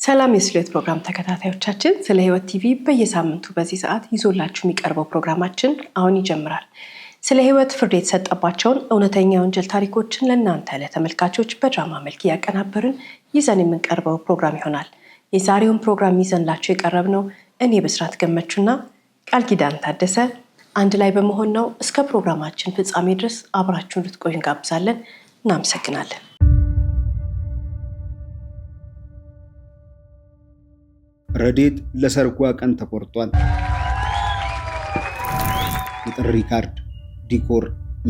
ሰላም የስሌት ፕሮግራም ተከታታዮቻችን ስለ ህይወት ቲቪ በየሳምንቱ በዚህ ሰዓት ይዞላችሁ የሚቀርበው ፕሮግራማችን አሁን ይጀምራል። ስለ ህይወት ፍርድ የተሰጠባቸውን እውነተኛ ወንጀል ታሪኮችን ለእናንተ ለተመልካቾች በድራማ መልክ ያቀናበርን ይዘን የምንቀርበው ፕሮግራም ይሆናል። የዛሬውን ፕሮግራም ይዘንላችሁ የቀረብነው እኔ በስራት ገመቹና ቃል ኪዳን ታደሰ አንድ ላይ በመሆን ነው። እስከ ፕሮግራማችን ፍጻሜ ድረስ አብራችሁን እንድትቆዩ እንጋብዛለን። እናመሰግናለን። ረዴት ለሰርጓ ቀን ተቆርጧል። የጥሪ ካርድ፣ ዲኮር፣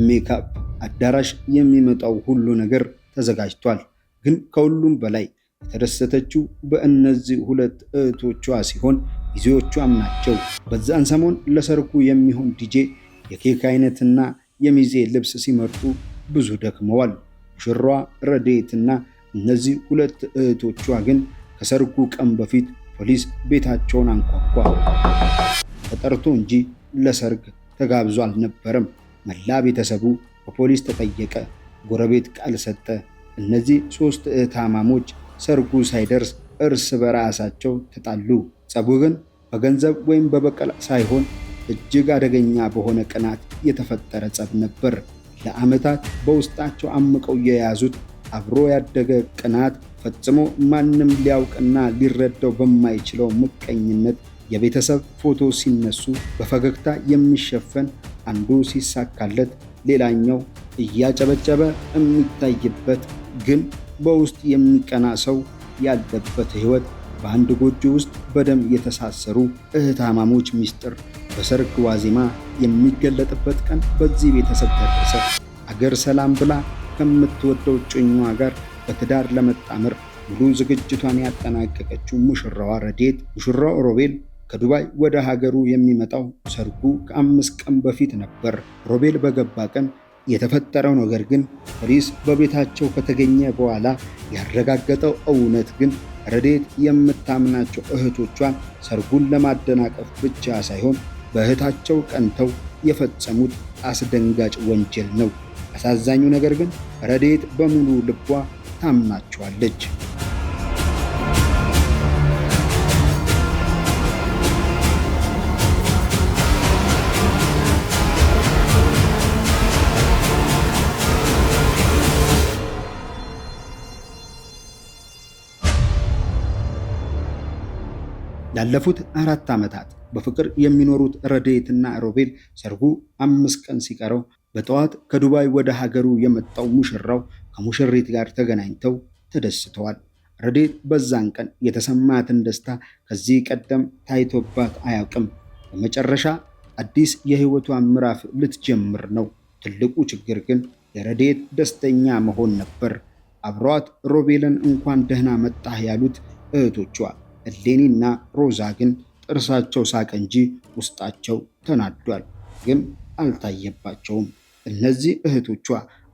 ሜካፕ፣ አዳራሽ የሚመጣው ሁሉ ነገር ተዘጋጅቷል። ግን ከሁሉም በላይ የተደሰተችው በእነዚህ ሁለት እህቶቿ ሲሆን ሚዜዎቿም ናቸው። በዛን ሰሞን ለሰርጉ የሚሆን ዲጄ፣ የኬክ አይነትና የሚዜ ልብስ ሲመርጡ ብዙ ደክመዋል። ሙሽራዋ ረዴትና እነዚህ ሁለት እህቶቿ ግን ከሰርጉ ቀን በፊት ፖሊስ ቤታቸውን አንኳኳ። ተጠርቶ እንጂ ለሰርግ ተጋብዞ አልነበረም። መላ ቤተሰቡ በፖሊስ ተጠየቀ። ጎረቤት ቃል ሰጠ። እነዚህ ሶስት እህታማሞች ሰርጉ ሳይደርስ እርስ በራሳቸው ተጣሉ። ጸቡ ግን በገንዘብ ወይም በበቀል ሳይሆን እጅግ አደገኛ በሆነ ቅናት የተፈጠረ ጸብ ነበር። ለዓመታት በውስጣቸው አምቀው የያዙት አብሮ ያደገ ቅናት ፈጽሞ ማንም ሊያውቅና ሊረዳው በማይችለው ምቀኝነት የቤተሰብ ፎቶ ሲነሱ በፈገግታ የሚሸፈን አንዱ ሲሳካለት ሌላኛው እያጨበጨበ የሚታይበት ግን በውስጥ የሚቀና ሰው ያለበት ህይወት በአንድ ጎጆ ውስጥ በደም የተሳሰሩ እህታማሞች ሚስጥር በሰርግ ዋዜማ የሚገለጥበት ቀን በዚህ ቤተሰብ ደረሰ። አገር ሰላም ብላ ከምትወደው እጮኛዋ ጋር በትዳር ለመጣመር ሙሉ ዝግጅቷን ያጠናቀቀችው ሙሽራዋ ረዴት፣ ሙሽራው ሮቤል ከዱባይ ወደ ሀገሩ የሚመጣው ሰርጉ ከ5 ቀን በፊት ነበር። ሮቤል በገባ ቀን የተፈጠረው ነገር ግን ፖሊስ በቤታቸው ከተገኘ በኋላ ያረጋገጠው እውነት ግን ረዴት የምታምናቸው እህቶቿን ሰርጉን ለማደናቀፍ ብቻ ሳይሆን በእህታቸው ቀንተው የፈጸሙት አስደንጋጭ ወንጀል ነው። አሳዛኙ ነገር ግን ረዴት በሙሉ ልቧ ታምናቸዋለች። ላለፉት 4 ዓመታት በፍቅር የሚኖሩት ረዴትና ሮቤል ሰርጉ 5 ቀን ሲቀረው በጠዋት ከዱባይ ወደ ሀገሩ የመጣው ሙሽራው ከሙሽሪት ጋር ተገናኝተው ተደስተዋል። ረዴት በዛን ቀን የተሰማትን ደስታ ከዚህ ቀደም ታይቶባት አያውቅም። በመጨረሻ አዲስ የህይወቷ ምዕራፍ ልትጀምር ነው። ትልቁ ችግር ግን የረዴት ደስተኛ መሆን ነበር። አብሯት ሮቤልን እንኳን ደህና መጣህ ያሉት እህቶቿ እሌኒና ሮዛ ግን ጥርሳቸው ሳቀ እንጂ ውስጣቸው ተናዷል። ግን አልታየባቸውም። እነዚህ እህቶቿ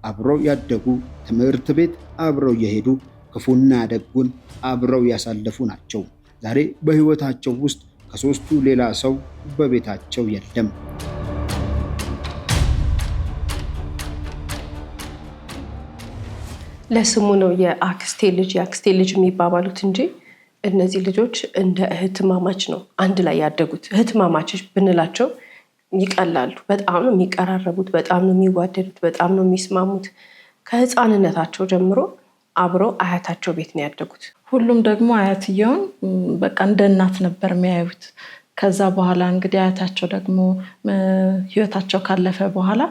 አብረው ያደጉ፣ ትምህርት ቤት አብረው የሄዱ፣ ክፉና ደጉን አብረው ያሳለፉ ናቸው። ዛሬ በህይወታቸው ውስጥ ከሶስቱ ሌላ ሰው በቤታቸው የለም። ለስሙ ነው የአክስቴ ልጅ የሚባባሉት እንጂ እነዚህ ልጆች እንደ እህትማማች ነው አንድ ላይ ያደጉት። እህትማማቾች ብንላቸው ይቀላሉ። በጣም ነው የሚቀራረቡት፣ በጣም ነው የሚዋደዱት፣ በጣም ነው የሚስማሙት። ከህፃንነታቸው ጀምሮ አብረው አያታቸው ቤት ነው ያደጉት። ሁሉም ደግሞ አያትየውን በቃ እንደ እናት ነበር የሚያዩት። ከዛ በኋላ እንግዲህ አያታቸው ደግሞ ህይወታቸው ካለፈ በኋላ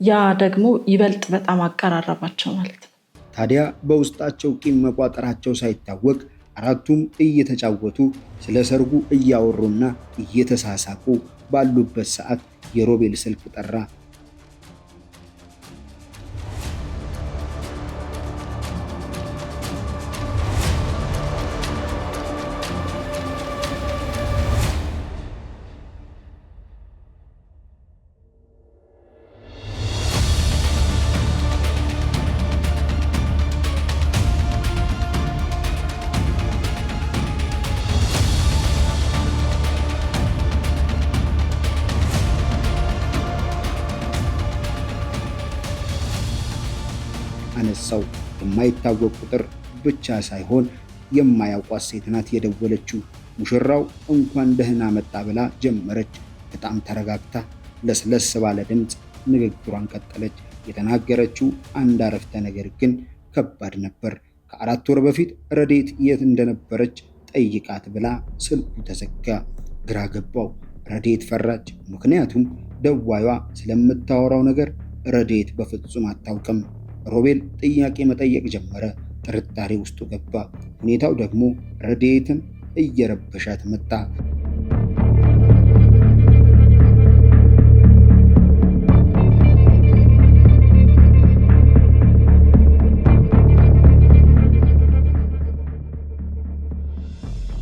ያ ደግሞ ይበልጥ በጣም አቀራረባቸው ማለት ነው። ታዲያ በውስጣቸው ቂም መቋጠራቸው ሳይታወቅ አራቱም እየተጫወቱ ስለ ሰርጉ እያወሩና እየተሳሳቁ ባሉበት ሰዓት የሮቤል ስልክ ጠራ። አነሳው። የማይታወቅ ቁጥር ብቻ ሳይሆን የማያውቋት ሴት ናት የደወለችው። ሙሽራው እንኳን ደህና መጣ ብላ ጀመረች። በጣም ተረጋግታ ለስለስ ባለ ድምፅ ንግግሯን ቀጠለች። የተናገረችው አንድ አረፍተ ነገር ግን ከባድ ነበር። ከ4 ወር በፊት ረዴት የት እንደነበረች ጠይቃት ብላ ስልኩ ተዘጋ። ግራ ገባው። ረዴት ፈራች። ምክንያቱም ደዋዩዋ ስለምታወራው ነገር ረዴት በፍጹም አታውቅም። ሮቤል ጥያቄ መጠየቅ ጀመረ። ጥርጣሬ ውስጡ ገባ። ሁኔታው ደግሞ ረዴትን እየረበሻት መጣ።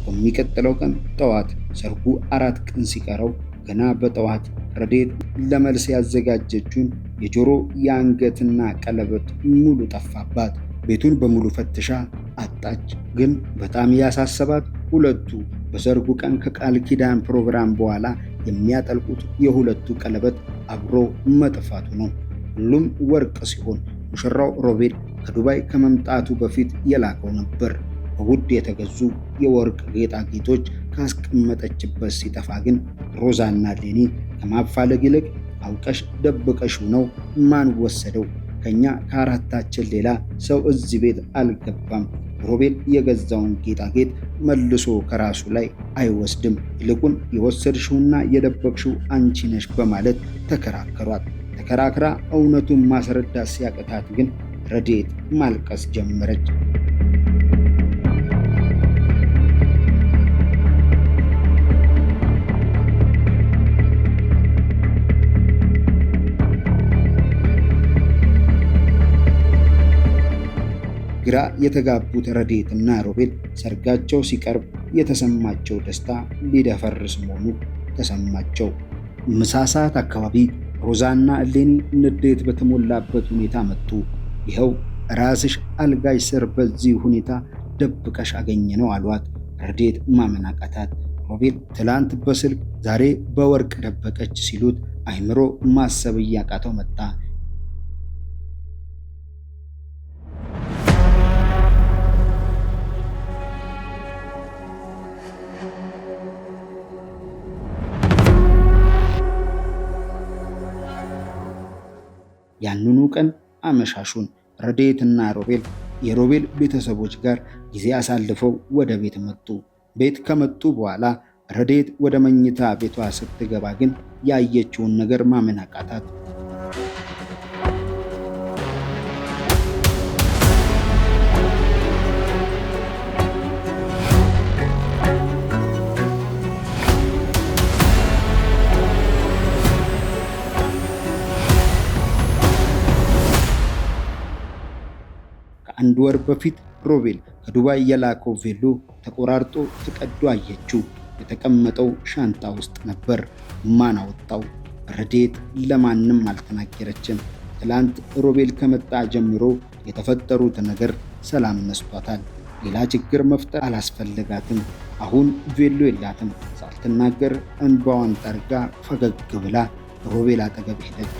በሚቀጥለው ቀን ጠዋት ሰርጉ 4 ቀን ሲቀረው ገና በጠዋት ረዴት ለመልስ ያዘጋጀችውን የጆሮ የአንገትና ቀለበት ሙሉ ጠፋባት። ቤቱን በሙሉ ፈትሻ አጣች። ግን በጣም ያሳሰባት ሁለቱ በሰርጉ ቀን ከቃል ኪዳን ፕሮግራም በኋላ የሚያጠልቁት የሁለቱ ቀለበት አብሮ መጥፋቱ ነው። ሁሉም ወርቅ ሲሆን ሙሽራው ሮቤል ከዱባይ ከመምጣቱ በፊት የላከው ነበር። በውድ የተገዙ የወርቅ ጌጣጌጦች ካስቀመጠችበት ሲጠፋ ግን ሮዛና ሌኒ ከማፋለግ ይልቅ አውቀሽ ደብቀሽው ነው፣ ማን ወሰደው? ከኛ ከአራታችን ሌላ ሰው እዚህ ቤት አልገባም። ሮቤል የገዛውን ጌጣጌጥ መልሶ ከራሱ ላይ አይወስድም፣ ይልቁን የወሰድሽውና የደበቅሽው አንቺ ነሽ በማለት ተከራከሯት። ተከራክራ እውነቱን ማስረዳት ሲያቅታት ግን ረዴት ማልቀስ ጀመረች። ግራ የተጋቡት ረዴትና ሮቤል ሰርጋቸው ሲቀርብ የተሰማቸው ደስታ ሊደፈርስ መሆኑ ተሰማቸው። ምሳ ሰዓት አካባቢ ሮዛና እሌኒ ንዴት በተሞላበት ሁኔታ መጡ። ይኸው ራስሽ አልጋሽ ስር በዚህ ሁኔታ ደብቀሽ አገኘ ነው አሏት። ረዴት ማመን አቃታት። ሮቤል ትላንት በስልክ ዛሬ በወርቅ ደበቀች ሲሉት አይምሮ ማሰብ እያቃተው መጣ። ያንኑ ቀን አመሻሹን ረዴትና ሮቤል የሮቤል ቤተሰቦች ጋር ጊዜ አሳልፈው ወደ ቤት መጡ። ቤት ከመጡ በኋላ ረዴት ወደ መኝታ ቤቷ ስትገባ ግን ያየችውን ነገር ማመን አቃታት። ከአንድ ወር በፊት ሮቤል ከዱባይ የላከው ቬሎ ተቆራርጦ ተቀዶ አየችው። የተቀመጠው ሻንጣ ውስጥ ነበር። ማን አወጣው? ረዴት ለማንም አልተናገረችም። ትላንት ሮቤል ከመጣ ጀምሮ የተፈጠሩት ነገር ሰላም ነስቷታል። ሌላ ችግር መፍጠር አላስፈለጋትም። አሁን ቬሎ የላትም። ሳትናገር እንባዋን ጠርጋ ፈገግ ብላ ሮቤል አጠገብ ሄደች።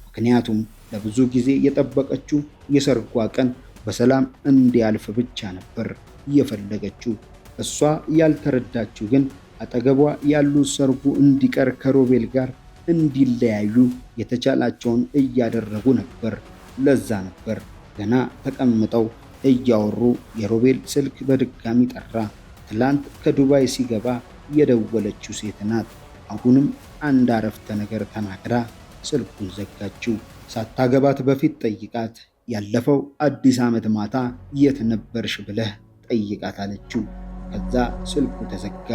ምክንያቱም ለብዙ ጊዜ የጠበቀችው የሰርጓ ቀን በሰላም እንዲያልፍ ብቻ ነበር የፈለገችው። እሷ ያልተረዳችው ግን አጠገቧ ያሉት ሰርጉ እንዲቀር ከሮቤል ጋር እንዲለያዩ የተቻላቸውን እያደረጉ ነበር። ለዛ ነበር ገና ተቀምጠው እያወሩ የሮቤል ስልክ በድጋሚ ጠራ። ትላንት ከዱባይ ሲገባ የደወለችው ሴት ናት። አሁንም አንድ አረፍተ ነገር ተናግራ ስልኩን ዘጋችው። ሳታገባት በፊት ጠይቃት፣ ያለፈው አዲስ ዓመት ማታ የት ነበርሽ ብለህ ጠይቃት አለችው። ከዛ ስልኩ ተዘጋ።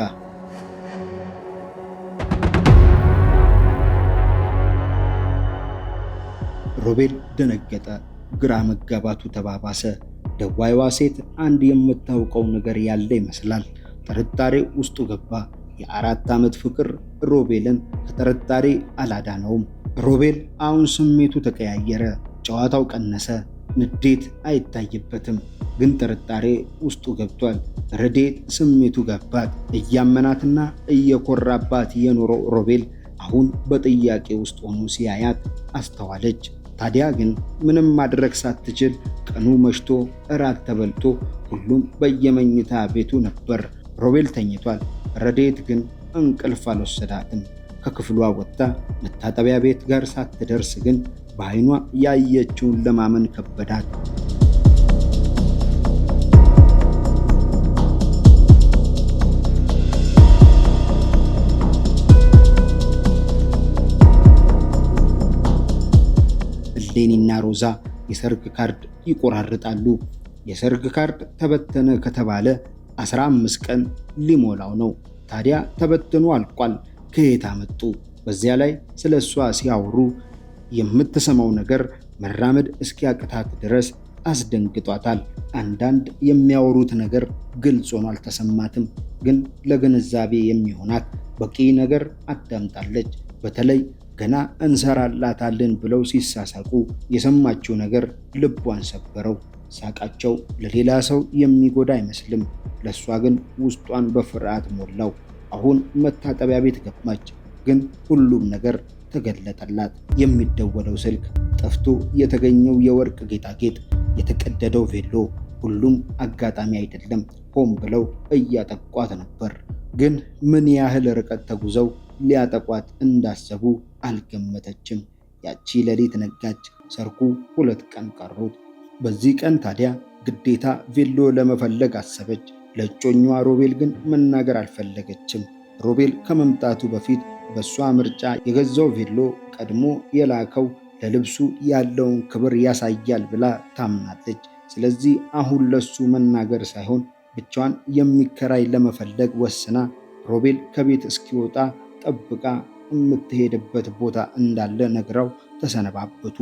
ሮቤል ደነገጠ። ግራ መጋባቱ ተባባሰ። ደዋይዋ ሴት አንድ የምታውቀው ነገር ያለ ይመስላል። ጥርጣሬ ውስጡ ገባ። የ4 ዓመት ፍቅር ሮቤልን ከጥርጣሬ አላዳነውም። ሮቤል አሁን ስሜቱ ተቀያየረ። ጨዋታው ቀነሰ። ንዴት አይታይበትም፣ ግን ጥርጣሬ ውስጡ ገብቷል። ረዴት ስሜቱ ገባት። እያመናትና እየኮራባት የኖረው ሮቤል አሁን በጥያቄ ውስጥ ሆኖ ሲያያት አስተዋለች። ታዲያ ግን ምንም ማድረግ ሳትችል ቀኑ መሽቶ እራት ተበልቶ ሁሉም በየመኝታ ቤቱ ነበር። ሮቤል ተኝቷል። ረዴት ግን እንቅልፍ አልወሰዳትም። ከክፍሏ ወጥታ መታጠቢያ ቤት ጋር ሳትደርስ ግን በዓይኗ ያየችውን ለማመን ከበዳት። እሌኒና ሮዛ የሰርግ ካርድ ይቆራርጣሉ። የሰርግ ካርድ ተበተነ ከተባለ 15 ቀን ሊሞላው ነው። ታዲያ ተበትኖ አልቋል። ከየት አመጡ? በዚያ ላይ ስለ እሷ ሲያወሩ የምትሰማው ነገር መራመድ እስኪያቅታት ድረስ አስደንግጧታል። አንዳንድ የሚያወሩት ነገር ግልጽ ሆኖ አልተሰማትም፣ ግን ለግንዛቤ የሚሆናት በቂ ነገር አዳምጣለች። በተለይ ገና እንሰራላታለን ብለው ሲሳሳቁ የሰማችው ነገር ልቧን ሰበረው። ሳቃቸው ለሌላ ሰው የሚጎዳ አይመስልም፣ ለእሷ ግን ውስጧን በፍርሃት ሞላው። አሁን መታጠቢያ ቤት ገባች፣ ግን ሁሉም ነገር ተገለጠላት። የሚደወለው ስልክ ጠፍቶ የተገኘው የወርቅ ጌጣጌጥ፣ የተቀደደው ቬሎ፣ ሁሉም አጋጣሚ አይደለም። ሆን ብለው እያጠቋት ነበር። ግን ምን ያህል ርቀት ተጉዘው ሊያጠቋት እንዳሰቡ አልገመተችም። ያቺ ሌሊት ነጋች። ሰርጉ 2 ቀን ቀሩት። በዚህ ቀን ታዲያ ግዴታ ቬሎ ለመፈለግ አሰበች። ለእጮኛዋ ሮቤል ግን መናገር አልፈለገችም። ሮቤል ከመምጣቱ በፊት በሷ ምርጫ የገዛው ቬሎ ቀድሞ የላከው ለልብሱ ያለውን ክብር ያሳያል ብላ ታምናለች። ስለዚህ አሁን ለሱ መናገር ሳይሆን ብቻዋን የሚከራይ ለመፈለግ ወስና ሮቤል ከቤት እስኪወጣ ጠብቃ የምትሄድበት ቦታ እንዳለ ነግራው ተሰነባበቱ።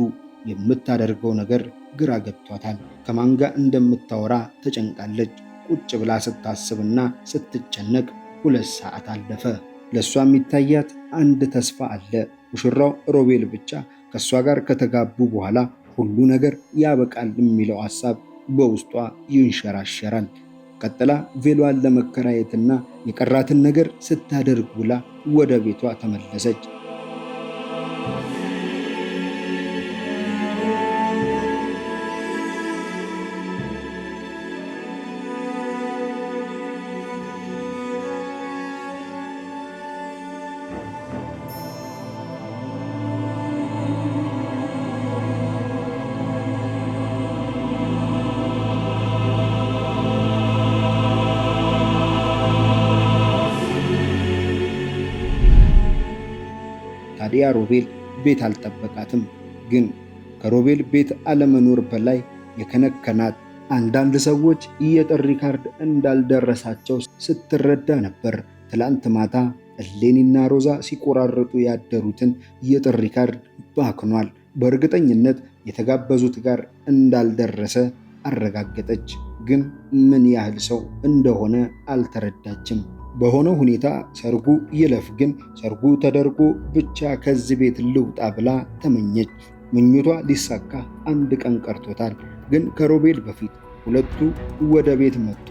የምታደርገው ነገር ግራ ገብቷታል። ከማን ጋር እንደምታወራ ተጨንቃለች። ቁጭ ብላ ስታስብና ስትጨነቅ 2 ሰዓት አለፈ። ለእሷ የሚታያት አንድ ተስፋ አለ። ሙሽራው ሮቤል ብቻ ከእሷ ጋር ከተጋቡ በኋላ ሁሉ ነገር ያበቃል የሚለው ሐሳብ በውስጧ ይንሸራሸራል። ቀጥላ ቬሏን ለመከራየትና የቀራትን ነገር ስታደርግ ውላ ወደ ቤቷ ተመለሰች። ታዲያ ሮቤል ቤት አልጠበቃትም። ግን ከሮቤል ቤት አለመኖር በላይ የከነከናት አንዳንድ ሰዎች የጥሪ ካርድ እንዳልደረሳቸው ስትረዳ ነበር። ትላንት ማታ እሌኒና ሮዛ ሲቆራረጡ ያደሩትን የጥሪ ካርድ ባክኗል። በእርግጠኝነት የተጋበዙት ጋር እንዳልደረሰ አረጋገጠች። ግን ምን ያህል ሰው እንደሆነ አልተረዳችም። በሆነው ሁኔታ ሰርጉ ይለፍ፣ ግን ሰርጉ ተደርጎ ብቻ ከዚህ ቤት ልውጣ ብላ ተመኘች። ምኞቷ ሊሳካ 1 ቀን ቀርቶታል። ግን ከሮቤል በፊት ሁለቱ ወደ ቤት መጡ።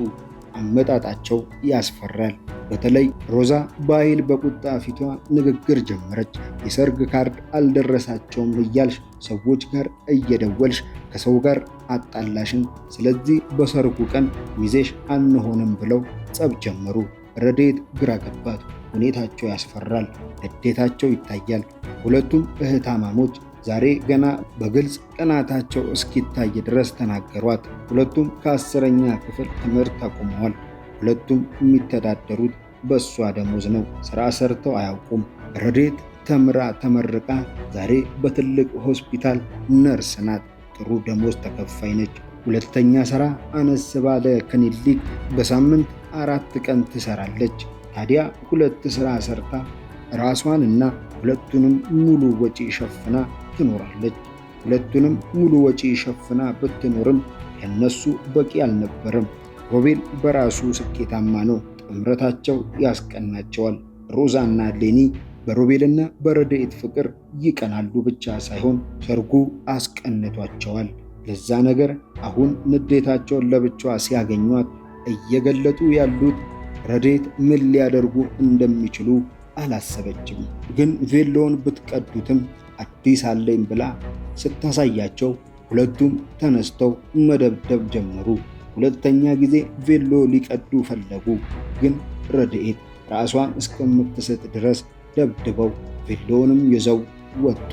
አመጣጣቸው ያስፈራል። በተለይ ሮዛ በኃይል በቁጣ ፊቷ ንግግር ጀመረች። የሰርግ ካርድ አልደረሳቸውም እያልሽ ሰዎች ጋር እየደወልሽ ከሰው ጋር አጣላሽን፣ ስለዚህ በሰርጉ ቀን ሚዜሽ አንሆንም ብለው ጸብ ጀመሩ። ረዴት ግራ ገባት። ሁኔታቸው ያስፈራል። ንዴታቸው ይታያል። ሁለቱም እህታማሞች ዛሬ ገና በግልጽ ቅናታቸው እስኪታይ ድረስ ተናገሯት። ሁለቱም ከ10ኛ ክፍል ትምህርት አቁመዋል። ሁለቱም የሚተዳደሩት በእሷ ደሞዝ ነው። ስራ ሰርተው አያውቁም። ረዴት ተምራ ተመርቃ ዛሬ በትልቅ ሆስፒታል ነርስ ናት። ጥሩ ደሞዝ ተከፋይ ነች። ሁለተኛ ስራ አነስ ባለ ክሊኒክ በሳምንት 4 ቀን ትሰራለች። ታዲያ 2 ስራ ሰርታ ራሷን እና ሁለቱንም ሙሉ ወጪ ሸፍና ትኖራለች። ሁለቱንም ሙሉ ወጪ ሸፍና ብትኖርም ለነሱ በቂ አልነበረም። ሮቤል በራሱ ስኬታማ ነው። ጥምረታቸው ያስቀናቸዋል። ሮዛና ሌኒ በሮቤልና በረድኤት ፍቅር ይቀናሉ ብቻ ሳይሆን ሰርጉ አስቀንቷቸዋል። ለዛ ነገር አሁን ንዴታቸውን ለብቻዋ ሲያገኟት እየገለጡ ያሉት ረድኤት ምን ሊያደርጉ እንደሚችሉ አላሰበችም። ግን ቬሎውን ብትቀዱትም አዲስ አለኝ ብላ ስታሳያቸው ሁለቱም ተነስተው መደብደብ ጀመሩ። ሁለተኛ ጊዜ ቬሎ ሊቀዱ ፈለጉ። ግን ረድኤት ራሷን እስከምትስት ድረስ ደብድበው ቬሎውንም ይዘው ወጡ።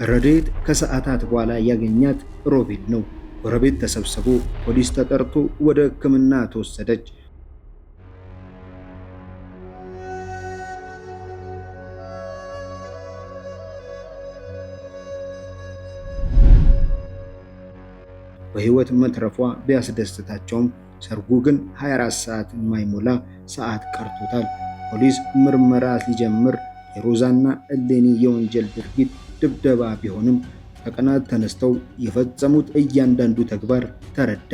ረድኤት ከሰዓታት በኋላ ያገኛት ሮቤል ነው። ጎረቤት ተሰብስቦ ፖሊስ ተጠርቶ ወደ ሕክምና ተወሰደች። በህይወት መትረፏ ቢያስደስታቸውም ሰርጉ ግን 24 ሰዓት የማይሞላ ሰዓት ቀርቶታል። ፖሊስ ምርመራ ሲጀምር የሮዛና እሌኒ የወንጀል ድርጊት ድብደባ ቢሆንም ከቀናት ተነስተው የፈጸሙት እያንዳንዱ ተግባር ተረዳ።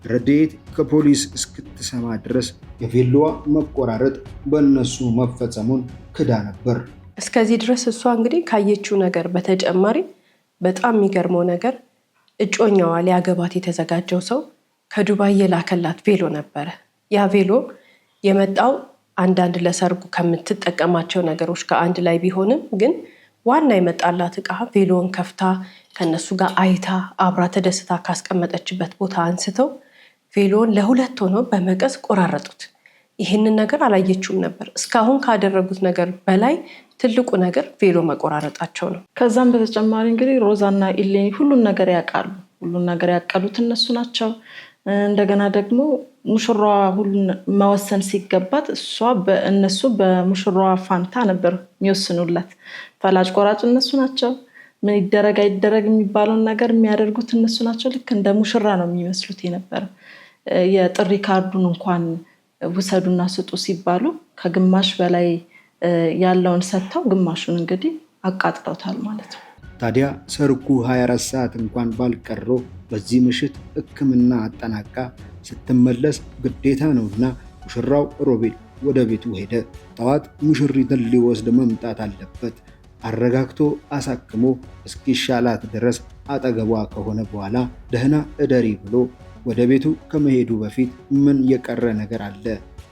ረድኤት ከፖሊስ እስክትሰማ ድረስ የቬሎዋ መቆራረጥ በእነሱ መፈጸሙን ክዳ ነበር። እስከዚህ ድረስ እሷ እንግዲህ ካየችው ነገር በተጨማሪ በጣም የሚገርመው ነገር እጮኛዋ ሊያገባት የተዘጋጀው ሰው ከዱባይ የላከላት ቬሎ ነበረ። ያ ቬሎ የመጣው አንዳንድ ለሰርጉ ከምትጠቀማቸው ነገሮች ከአንድ ላይ ቢሆንም ግን ዋና የመጣላት ዕቃ ቬሎን ከፍታ ከነሱ ጋር አይታ አብራ ተደስታ ካስቀመጠችበት ቦታ አንስተው ቬሎን ለሁለት ሆኖ በመቀስ ቆራረጡት። ይህንን ነገር አላየችውም ነበር። እስካሁን ካደረጉት ነገር በላይ ትልቁ ነገር ቬሎ መቆራረጣቸው ነው። ከዛም በተጨማሪ እንግዲህ ሮዛና ኢሌኒ ሁሉን ነገር ያውቃሉ። ሁሉን ነገር ያቀሉት እነሱ ናቸው። እንደገና ደግሞ ሙሽራዋ ሁሉን መወሰን ሲገባት እነሱ በሙሽራዋ ፋንታ ነበር የሚወስኑላት። ፈላጭ ቆራጭ እነሱ ናቸው። ምን ይደረግ አይደረግ የሚባለውን ነገር የሚያደርጉት እነሱ ናቸው። ልክ እንደ ሙሽራ ነው የሚመስሉት የነበረው። የጥሪ ካርዱን እንኳን ውሰዱና ስጡ ሲባሉ ከግማሽ በላይ ያለውን ሰጥተው ግማሹን እንግዲህ አቃጥለውታል ማለት ነው። ታዲያ ሰርጉ 24 ሰዓት እንኳን ባልቀረው በዚህ ምሽት ሕክምና አጠናቃ ስትመለስ ግዴታ ነውና ሙሽራው ሮቤል ወደ ቤቱ ሄደ። ጠዋት ሙሽሪትን ሊወስድ መምጣት አለበት። አረጋግቶ አሳክሞ እስኪሻላት ድረስ አጠገቧ ከሆነ በኋላ ደህና እደሪ ብሎ ወደ ቤቱ ከመሄዱ በፊት ምን የቀረ ነገር አለ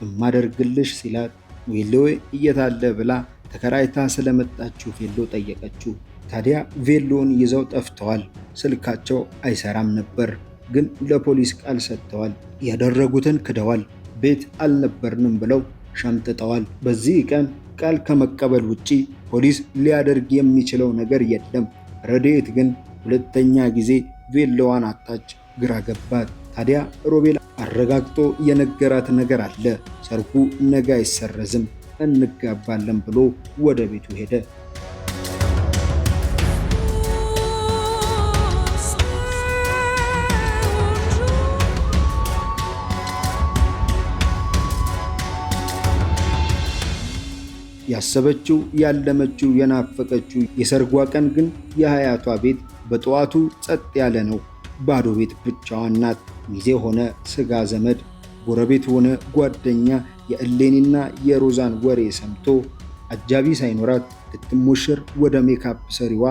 እማደርግልሽ ሲላት ቬሎዬ እየታለ ብላ ተከራይታ ስለመጣችው ቬሎ ጠየቀችው። ታዲያ ቬሎን ይዘው ጠፍተዋል። ስልካቸው አይሰራም ነበር፣ ግን ለፖሊስ ቃል ሰጥተዋል። ያደረጉትን ክደዋል። ቤት አልነበርንም ብለው ሸምጥጠዋል። በዚህ ቀን ቃል ከመቀበል ውጪ ፖሊስ ሊያደርግ የሚችለው ነገር የለም። ረድኤት ግን ሁለተኛ ጊዜ ቬሎዋን አጣች። ግራ ገባት። ታዲያ ሮቤል አረጋግጦ የነገራት ነገር አለ። ሰርጉ ነገ አይሰረዝም፣ እንጋባለን ብሎ ወደ ቤቱ ሄደ። ያሰበችው ያለመችው የናፈቀችው የሰርጓ ቀን ግን የሀያቷ ቤት በጠዋቱ ጸጥ ያለ ነው። ባዶ ቤት ብቻዋን ናት። ሚዜ ሆነ ስጋ ዘመድ፣ ጎረቤት ሆነ ጓደኛ የእሌኒና የሮዛን ወሬ ሰምቶ አጃቢ ሳይኖራት ልትሞሽር ወደ ሜካፕ ሰሪዋ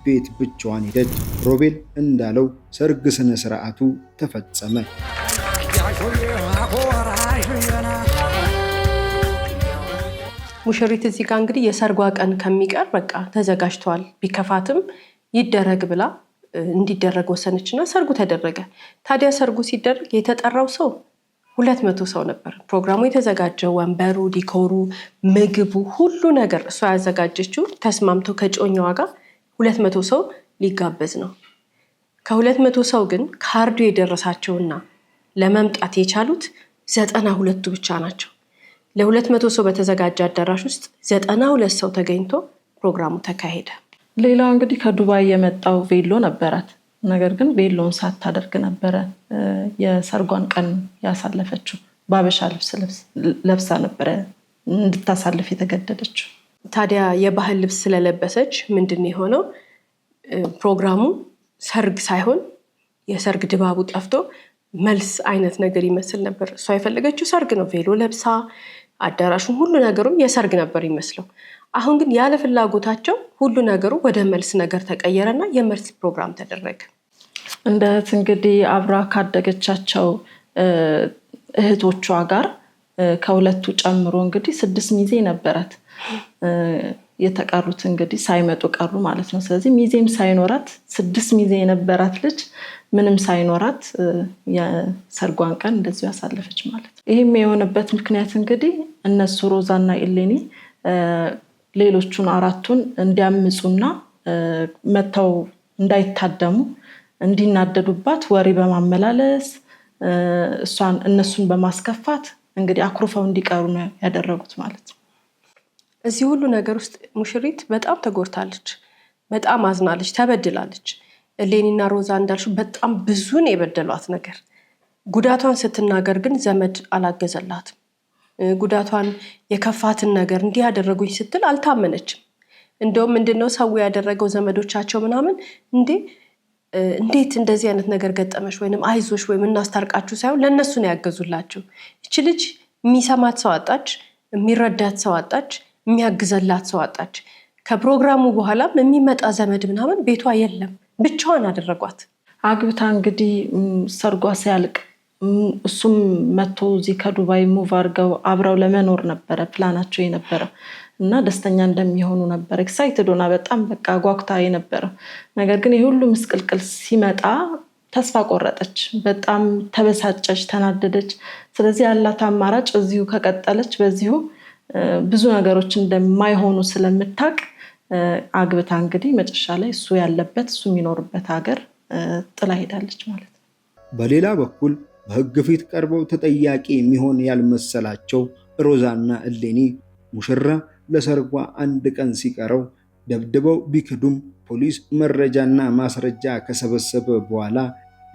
ቤት ብቻዋን ሄደች። ሮቤል እንዳለው ሰርግ ስነ ስርዓቱ ተፈጸመ። ሙሽሪት እዚህ ጋር እንግዲህ የሰርጓ ቀን ከሚቀር በቃ ተዘጋጅቷል፣ ቢከፋትም ይደረግ ብላ እንዲደረግ ወሰነችና ሰርጉ ተደረገ። ታዲያ ሰርጉ ሲደረግ የተጠራው ሰው 200 ሰው ነበር። ፕሮግራሙ የተዘጋጀው ወንበሩ፣ ዲኮሩ፣ ምግቡ፣ ሁሉ ነገር እሷ ያዘጋጀችው ተስማምቶ ከጮኛዋ ጋር 200 ሰው ሊጋበዝ ነው። ከ200 ሰው ግን ካርዱ የደረሳቸውና ለመምጣት የቻሉት 92ቱ ብቻ ናቸው። ለ200 ሰው በተዘጋጀ አዳራሽ ውስጥ 92 ሰው ተገኝቶ ፕሮግራሙ ተካሄደ። ሌላው እንግዲህ ከዱባይ የመጣው ቬሎ ነበራት። ነገር ግን ቬሎን ሳታደርግ ነበረ የሰርጓን ቀን ያሳለፈችው። ባበሻ ልብስ ለብሳ ነበረ እንድታሳልፍ የተገደደችው። ታዲያ የባህል ልብስ ስለለበሰች ምንድን የሆነው ፕሮግራሙ ሰርግ ሳይሆን የሰርግ ድባቡ ጠፍቶ መልስ አይነት ነገር ይመስል ነበር። እሷ የፈለገችው ሰርግ ነው። ቬሎ ለብሳ አዳራሹም ሁሉ ነገሩም የሰርግ ነበር ይመስለው። አሁን ግን ያለ ፍላጎታቸው ሁሉ ነገሩ ወደ መልስ ነገር ተቀየረና የመልስ ፕሮግራም ተደረገ። እንደ እህት እንግዲህ አብራ ካደገቻቸው እህቶቿ ጋር ከሁለቱ ጨምሮ እንግዲህ 6 ሚዜ ነበራት። የተቀሩት እንግዲህ ሳይመጡ ቀሩ ማለት ነው። ስለዚህ ሚዜም ሳይኖራት 6 ሚዜ የነበራት ልጅ ምንም ሳይኖራት የሰርጓን ቀን እንደዚሁ ያሳለፈች ማለት ነው። ይህም የሆነበት ምክንያት እንግዲህ እነሱ ሮዛና ኢሌኒ ሌሎቹን 4ቱን እንዲያምፁና መተው እንዳይታደሙ እንዲናደዱባት ወሬ በማመላለስ እነሱን በማስከፋት እንግዲህ አኩርፈው እንዲቀሩ ነው ያደረጉት ማለት ነው። እዚህ ሁሉ ነገር ውስጥ ሙሽሪት በጣም ተጎድታለች፣ በጣም አዝናለች፣ ተበድላለች። ኢሌኒና ሮዛ እንዳልሽው በጣም ብዙ ነው የበደሏት ነገር። ጉዳቷን ስትናገር ግን ዘመድ አላገዘላትም። ጉዳቷን የከፋትን ነገር እንዲህ ያደረጉኝ ስትል አልታመነችም። እንደውም ምንድነው ሰው ያደረገው ዘመዶቻቸው ምናምን እንዴት እንደዚህ አይነት ነገር ገጠመሽ ወይንም አይዞሽ ወይም እናስታርቃችሁ ሳይሆን ለነሱ ነው ያገዙላቸው። እቺ ልጅ የሚሰማት ሰው አጣች፣ የሚረዳት ሰው አጣች፣ የሚያግዘላት ሰው አጣች። ከፕሮግራሙ በኋላም የሚመጣ ዘመድ ምናምን ቤቷ የለም፣ ብቻዋን አደረጓት። አግብታ እንግዲህ ሰርጓ ሲያልቅ እሱም መቶ እዚህ ከዱባይ ሙቭ አድርገው አብረው ለመኖር ነበረ ፕላናቸው የነበረው እና ደስተኛ እንደሚሆኑ ነበር ኤክሳይትድ ሆና በጣም በቃ ጓጉታ የነበረው። ነገር ግን የሁሉ ምስቅልቅል ሲመጣ ተስፋ ቆረጠች፣ በጣም ተበሳጨች፣ ተናደደች። ስለዚህ ያላት አማራጭ እዚሁ ከቀጠለች በዚሁ ብዙ ነገሮች እንደማይሆኑ ስለምታውቅ አግብታ እንግዲህ መጨረሻ ላይ እሱ ያለበት እሱ የሚኖርበት ሀገር ጥላ ሄዳለች ማለት ነው። በሌላ በኩል በሕግ ፊት ቀርበው ተጠያቂ የሚሆን ያልመሰላቸው ሮዛና ኢሌኒ ሙሽራ ለሰርጓ 1 ቀን ሲቀረው ደብድበው ቢክዱም ፖሊስ መረጃና ማስረጃ ከሰበሰበ በኋላ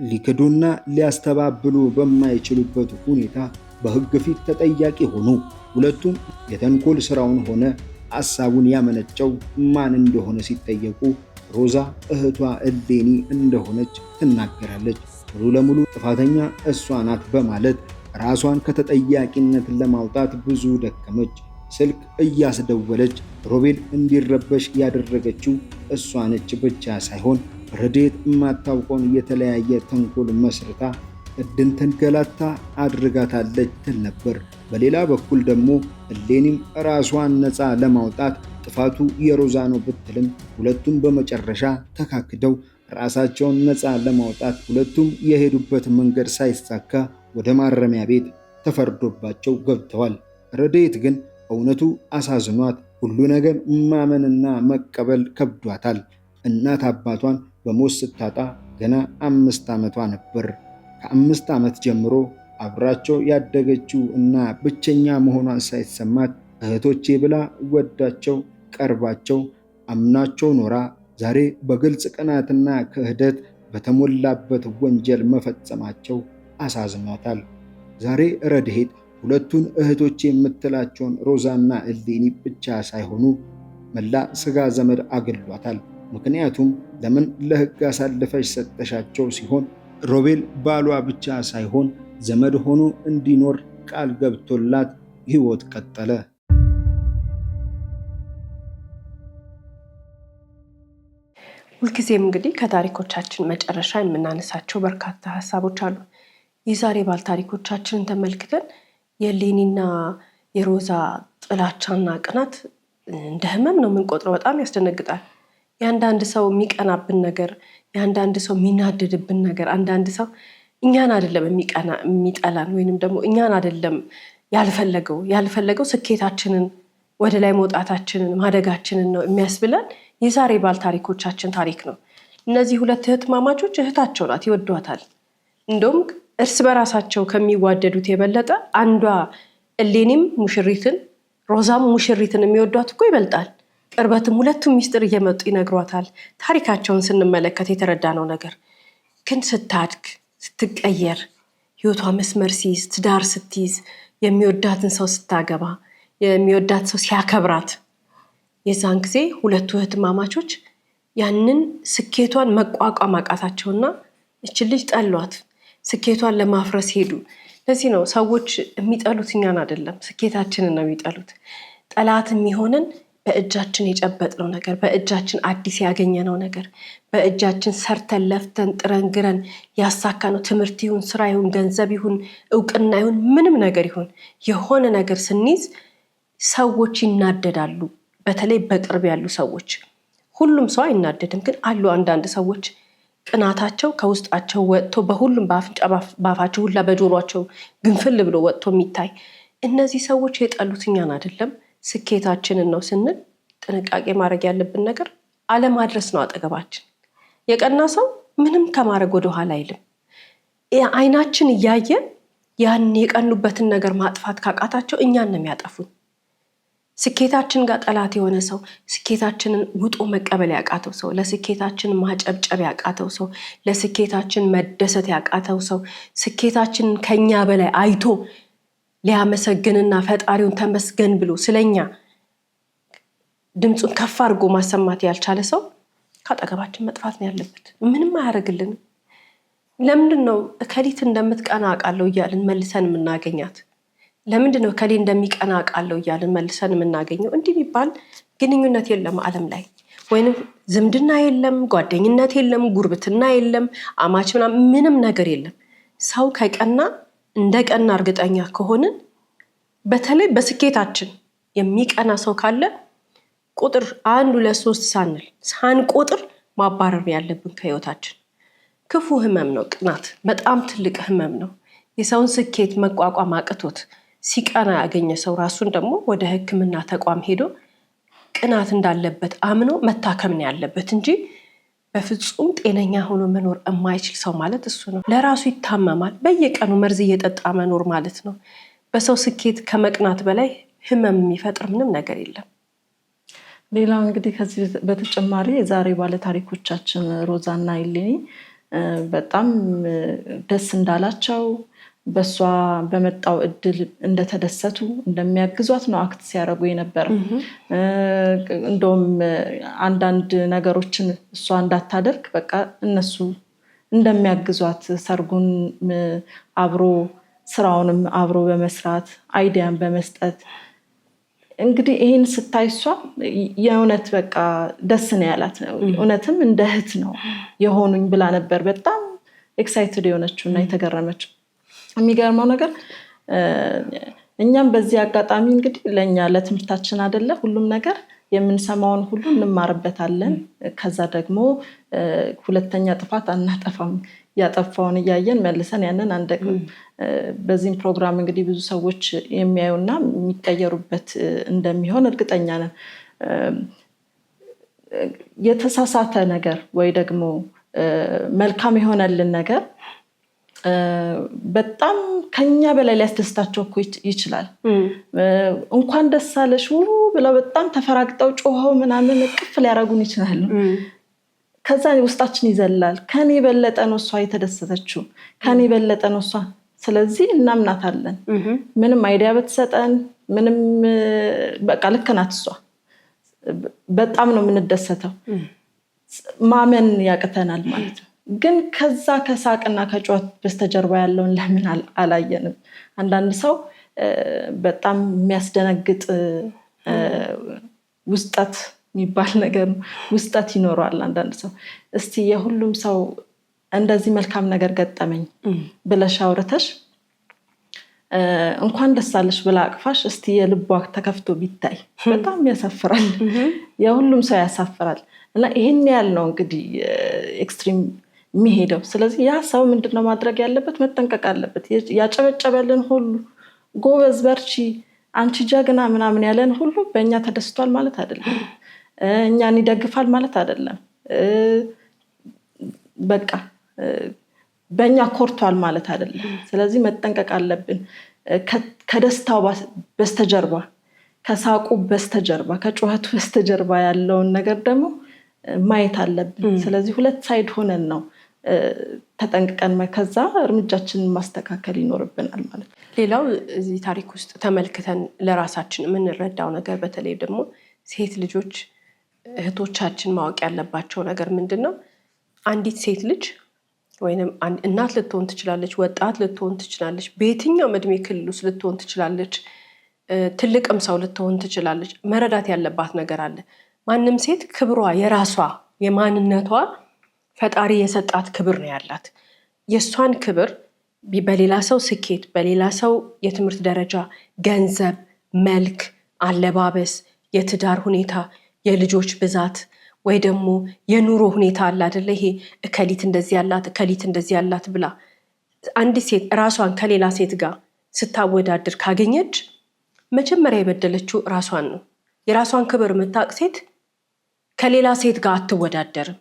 ሊክዱና ሊያስተባብሉ በማይችሉበት ሁኔታ በሕግ ፊት ተጠያቂ ሆኑ። ሁለቱም የተንኮል ስራውን ሆነ ሐሳቡን ያመነጨው ማን እንደሆነ ሲጠየቁ ሮዛ እህቷ ኢሌኒ እንደሆነች ትናገራለች። ሙሉ ለሙሉ ጥፋተኛ እሷ ናት በማለት ራሷን ከተጠያቂነት ለማውጣት ብዙ ደከመች። ስልክ እያስደወለች ሮቤል እንዲረበሽ ያደረገችው እሷ ነች ብቻ ሳይሆን ረዴት የማታውቀውን የተለያየ ተንኮል መስርታ እንድትንገላታ አድርጋታለች ትል ነበር። በሌላ በኩል ደግሞ ኢሌኒም ራሷን ነፃ ለማውጣት ጥፋቱ የሮዛ ነው ብትልም ሁለቱም በመጨረሻ ተካክደው ራሳቸውን ነፃ ለማውጣት ሁለቱም የሄዱበት መንገድ ሳይሳካ ወደ ማረሚያ ቤት ተፈርዶባቸው ገብተዋል። ረዴት ግን እውነቱ አሳዝኗት ሁሉ ነገር ማመንና መቀበል ከብዷታል። እናት አባቷን በሞት ስታጣ ገና 5 ዓመቷ ነበር። ከ5 ዓመት ጀምሮ አብራቸው ያደገችው እና ብቸኛ መሆኗን ሳይሰማት እህቶቼ ብላ ወዳቸው ቀርባቸው አምናቸው ኖራ ዛሬ በግልጽ ቅናትና ክህደት በተሞላበት ወንጀል መፈጸማቸው አሳዝኗታል። ዛሬ ረድኤት ሁለቱን እህቶቼ የምትላቸውን ሮዛና ኢሌኒ ብቻ ሳይሆኑ መላ ስጋ ዘመድ አገሏታል። ምክንያቱም ለምን ለሕግ አሳልፈሽ ሰጠሻቸው ሲሆን ሮቤል ባሏ ብቻ ሳይሆን ዘመድ ሆኖ እንዲኖር ቃል ገብቶላት ሕይወት ቀጠለ። ሁልጊዜም እንግዲህ ከታሪኮቻችን መጨረሻ የምናነሳቸው በርካታ ሀሳቦች አሉ። የዛሬ ባል ታሪኮቻችንን ተመልክተን የሌኒና የሮዛ ጥላቻና ቅናት እንደ ህመም ነው የምንቆጥረው። በጣም ያስደነግጣል። የአንዳንድ ሰው የሚቀናብን ነገር፣ የአንዳንድ ሰው የሚናደድብን ነገር፣ አንዳንድ ሰው እኛን አይደለም የሚጠላን ወይንም ደግሞ እኛን አይደለም ያልፈለገው ስኬታችንን ወደ ላይ መውጣታችንን ማደጋችንን ነው የሚያስብለን የዛሬ ባል ታሪኮቻችን ታሪክ ነው። እነዚህ ሁለት እህትማማቾች እህታቸው ናት፣ ይወዷታል። እንደውም እርስ በራሳቸው ከሚዋደዱት የበለጠ አንዷ እሌኒም ሙሽሪትን ሮዛም ሙሽሪትን የሚወዷት እኮ ይበልጣል። ቅርበትም ሁለቱም ሚስጥር እየመጡ ይነግሯታል። ታሪካቸውን ስንመለከት የተረዳነው ነገር ግን ስታድግ ስትቀየር ህይወቷ መስመር ሲይዝ ትዳር ስትይዝ የሚወዳትን ሰው ስታገባ የሚወዳት ሰው ሲያከብራት የዛን ጊዜ ሁለቱ እህትማማቾች ያንን ስኬቷን መቋቋም አቃታቸውና እችን ልጅ ጠሏት። ስኬቷን ለማፍረስ ሄዱ። ለዚህ ነው ሰዎች የሚጠሉት እኛን አይደለም ስኬታችንን ነው የሚጠሉት። ጠላት የሚሆንን በእጃችን የጨበጥነው ነገር፣ በእጃችን አዲስ ያገኘነው ነገር፣ በእጃችን ሰርተን ለፍተን ጥረን ግረን ያሳካነው ትምህርት ይሁን ስራ ይሁን ገንዘብ ይሁን እውቅና ይሁን ምንም ነገር ይሁን የሆነ ነገር ስንይዝ ሰዎች ይናደዳሉ። በተለይ በቅርብ ያሉ ሰዎች። ሁሉም ሰው አይናደድም፣ ግን አሉ አንዳንድ ሰዎች ቅናታቸው ከውስጣቸው ወጥቶ በሁሉም በአፍንጫ ባፋቸው ሁላ በጆሮአቸው ግንፍል ብሎ ወጥቶ የሚታይ እነዚህ ሰዎች የጠሉት እኛን አይደለም ስኬታችንን ነው ስንል ጥንቃቄ ማድረግ ያለብን ነገር አለማድረስ ነው አጠገባችን። የቀና ሰው ምንም ከማድረግ ወደ ኋላ አይልም። አይናችን እያየ ያን የቀኑበትን ነገር ማጥፋት ካቃታቸው እኛን ነው የሚያጠፉን። ስኬታችን ጋር ጠላት የሆነ ሰው፣ ስኬታችንን ውጦ መቀበል ያቃተው ሰው፣ ለስኬታችን ማጨብጨብ ያቃተው ሰው፣ ለስኬታችን መደሰት ያቃተው ሰው፣ ስኬታችንን ከኛ በላይ አይቶ ሊያመሰግንና ፈጣሪውን ተመስገን ብሎ ስለኛ ድምፁን ከፍ አድርጎ ማሰማት ያልቻለ ሰው ካጠገባችን መጥፋት ነው ያለበት። ምንም አያደርግልንም። ለምንድን ነው እከሊት እንደምትቀና አውቃለሁ እያልን መልሰን የምናገኛት? ለምንድን ነው እከሌ እንደሚቀና አውቃለሁ እያልን መልሰን የምናገኘው? እንዲህ የሚባል ግንኙነት የለም ዓለም ላይ። ወይንም ዝምድና የለም፣ ጓደኝነት የለም፣ ጉርብትና የለም፣ አማች ምንም ነገር የለም። ሰው ከቀና እንደ ቀና እርግጠኛ ከሆንን በተለይ በስኬታችን የሚቀና ሰው ካለ ቁጥር 1 2 3 ሳንቆጥር ማባረር ያለብን ከህይወታችን። ክፉ ህመም ነው ቅናት፣ በጣም ትልቅ ህመም ነው። የሰውን ስኬት መቋቋም አቅቶት ሲቀና ያገኘ ሰው ራሱን ደግሞ ወደ ሕክምና ተቋም ሄዶ ቅናት እንዳለበት አምኖ መታከም ነው ያለበት እንጂ በፍጹም ጤነኛ ሆኖ መኖር የማይችል ሰው ማለት እሱ ነው። ለራሱ ይታመማል። በየቀኑ መርዝ እየጠጣ መኖር ማለት ነው። በሰው ስኬት ከመቅናት በላይ ህመም የሚፈጥር ምንም ነገር የለም። ሌላው እንግዲህ ከዚህ በተጨማሪ የዛሬ ባለ ታሪኮቻችን ሮዛና ኢሌኒ በጣም ደስ እንዳላቸው በሷ በመጣው እድል እንደተደሰቱ እንደሚያግዟት ነው አክት ሲያደርጉ የነበረ። እንደውም አንዳንድ ነገሮችን እሷ እንዳታደርግ በቃ እነሱ እንደሚያግዟት ሰርጉን አብሮ ስራውንም አብሮ በመስራት አይዲያን በመስጠት እንግዲህ ይህን ስታይ እሷ የእውነት በቃ ደስ ነው ያላት። እውነትም እንደ እህት ነው የሆኑኝ ብላ ነበር በጣም ኤክሳይትድ የሆነችው እና የተገረመችው። የሚገርመው ነገር እኛም በዚህ አጋጣሚ እንግዲህ ለእኛ ለትምህርታችን አይደለ ሁሉም ነገር የምንሰማውን ሁሉ እንማርበታለን። ከዛ ደግሞ ሁለተኛ ጥፋት አናጠፋም። ያጠፋውን እያየን መልሰን ያንን አንደግም። በዚህም ፕሮግራም እንግዲህ ብዙ ሰዎች የሚያዩና የሚቀየሩበት እንደሚሆን እርግጠኛ ነን። የተሳሳተ ነገር ወይ ደግሞ መልካም የሆነልን ነገር በጣም ከኛ በላይ ሊያስደስታቸው እኮ ይችላል። እንኳን ደስ አለሽ ብለው በጣም ተፈራግጠው ጮኸው ምናምን እቅፍ ሊያረጉን ይችላሉ። ከዛ ውስጣችን ይዘላል። ከኔ በለጠ ነው እሷ የተደሰተችው፣ ከኔ በለጠ ነው እሷ። ስለዚህ እናምናታለን። ምንም አይዲያ በተሰጠን ምንም በቃ ልክ ናት እሷ። በጣም ነው የምንደሰተው። ማመን ያቅተናል ማለት ነው። ግን ከዛ ከሳቅና ከጩኸት በስተጀርባ ያለውን ለምን አላየንም? አንዳንድ ሰው በጣም የሚያስደነግጥ ውስጠት የሚባል ነገር ነው። ውስጠት ይኖረዋል አንዳንድ ሰው። እስቲ የሁሉም ሰው እንደዚህ መልካም ነገር ገጠመኝ ብለሽ አውርተሽ እንኳን ደስ አለሽ ብላ አቅፋሽ እስቲ የልቧ ተከፍቶ ቢታይ በጣም ያሳፍራል። የሁሉም ሰው ያሳፍራል። እና ይሄን ያህል ነው እንግዲህ ኤክስትሪም የሚሄደው። ስለዚህ ያ ሰው ምንድነው ማድረግ ያለበት? መጠንቀቅ አለበት። ያጨበጨበልን ሁሉ ጎበዝ በርቺ አንቺ ጀግና ምናምን ያለን ሁሉ በእኛ ተደስቷል ማለት አይደለም። እኛን ይደግፋል ማለት አይደለም። በቃ በእኛ ኮርቷል ማለት አይደለም። ስለዚህ መጠንቀቅ አለብን። ከደስታው በስተጀርባ፣ ከሳቁ በስተጀርባ፣ ከጩኸቱ በስተጀርባ ያለውን ነገር ደግሞ ማየት አለብን። ስለዚህ ሁለት ሳይድ ሆነን ነው ተጠንቅቀን ከዛ እርምጃችንን ማስተካከል ይኖርብናል ማለት ነው። ሌላው እዚህ ታሪክ ውስጥ ተመልክተን ለራሳችን የምንረዳው ነገር በተለይ ደግሞ ሴት ልጆች እህቶቻችን ማወቅ ያለባቸው ነገር ምንድነው? አንዲት ሴት ልጅ ወይንም እናት ልትሆን ትችላለች፣ ወጣት ልትሆን ትችላለች፣ በየትኛውም እድሜ ክልል ውስጥ ልትሆን ትችላለች፣ ትልቅም ሰው ልትሆን ትችላለች። መረዳት ያለባት ነገር አለ። ማንም ሴት ክብሯ የራሷ የማንነቷ ፈጣሪ የሰጣት ክብር ነው ያላት። የእሷን ክብር በሌላ ሰው ስኬት፣ በሌላ ሰው የትምህርት ደረጃ፣ ገንዘብ፣ መልክ፣ አለባበስ፣ የትዳር ሁኔታ፣ የልጆች ብዛት ወይ ደግሞ የኑሮ ሁኔታ አለ አይደለ? ይሄ እከሊት እንደዚህ ያላት እከሊት እንደዚህ ያላት ብላ አንዲት ሴት ራሷን ከሌላ ሴት ጋር ስታወዳድር ካገኘች መጀመሪያ የበደለችው ራሷን ነው። የራሷን ክብር የምታውቅ ሴት ከሌላ ሴት ጋር አትወዳደርም፣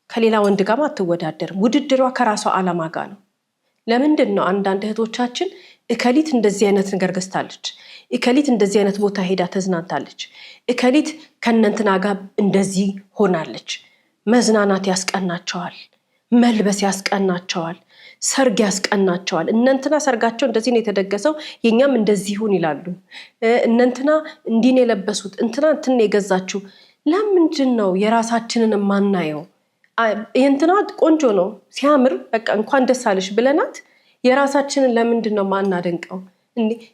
ከሌላ ወንድ ጋር አትወዳደርም። ውድድሯ ከራሷ ዓላማ ጋር ነው። ለምንድን ነው አንዳንድ እህቶቻችን እከሊት እንደዚህ አይነት ነገር ገዝታለች፣ እከሊት እንደዚህ አይነት ቦታ ሄዳ ተዝናንታለች፣ እከሊት ከነንትና ጋር እንደዚህ ሆናለች፣ መዝናናት ያስቀናቸዋል፣ መልበስ ያስቀናቸዋል፣ ሰርግ ያስቀናቸዋል። እነንትና ሰርጋቸው እንደዚህ ነው የተደገሰው የኛም እንደዚህ ይሁን ይላሉ። እነንትና እንዲህ ነው የለበሱት፣ እንትና እንትን የገዛችው። ለምንድን ነው የራሳችንን የማናየው? የእንትና ቆንጆ ነው ሲያምር በቃ እንኳን ደስ አለሽ ብለናት የራሳችንን ለምንድን ነው ማናደንቀው?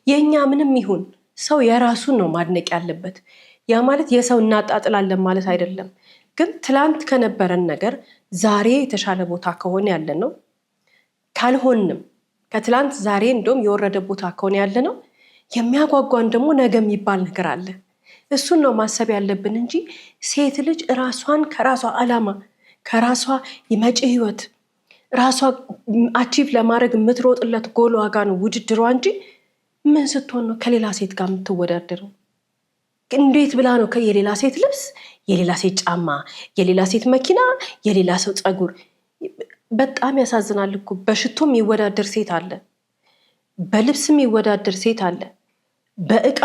የኛ ምንም ይሁን ሰው የራሱን ነው ማድነቅ ያለበት። ያ ማለት የሰው እናጣጥላለን ማለት አይደለም። ግን ትላንት ከነበረን ነገር ዛሬ የተሻለ ቦታ ከሆነ ያለ ነው። ካልሆንም ከትላንት ዛሬ እንደውም የወረደ ቦታ ከሆነ ያለ ነው። የሚያጓጓን ደግሞ ነገ የሚባል ነገር አለ። እሱን ነው ማሰብ ያለብን እንጂ ሴት ልጅ ራሷን ከራሷ ዓላማ ከራሷ የመጪ ህይወት ራሷ አቺቭ ለማድረግ የምትሮጥለት ጎል ዋጋ ነው ውድድሯ እንጂ ምን ስትሆን ነው ከሌላ ሴት ጋር የምትወዳደረው? እንዴት ብላ ነው የሌላ ሴት ልብስ፣ የሌላ ሴት ጫማ፣ የሌላ ሴት መኪና፣ የሌላ ሰው ፀጉር? በጣም ያሳዝናል እኮ። በሽቶ የሚወዳደር ሴት አለ፣ በልብስ የሚወዳደር ሴት አለ፣ በእቃ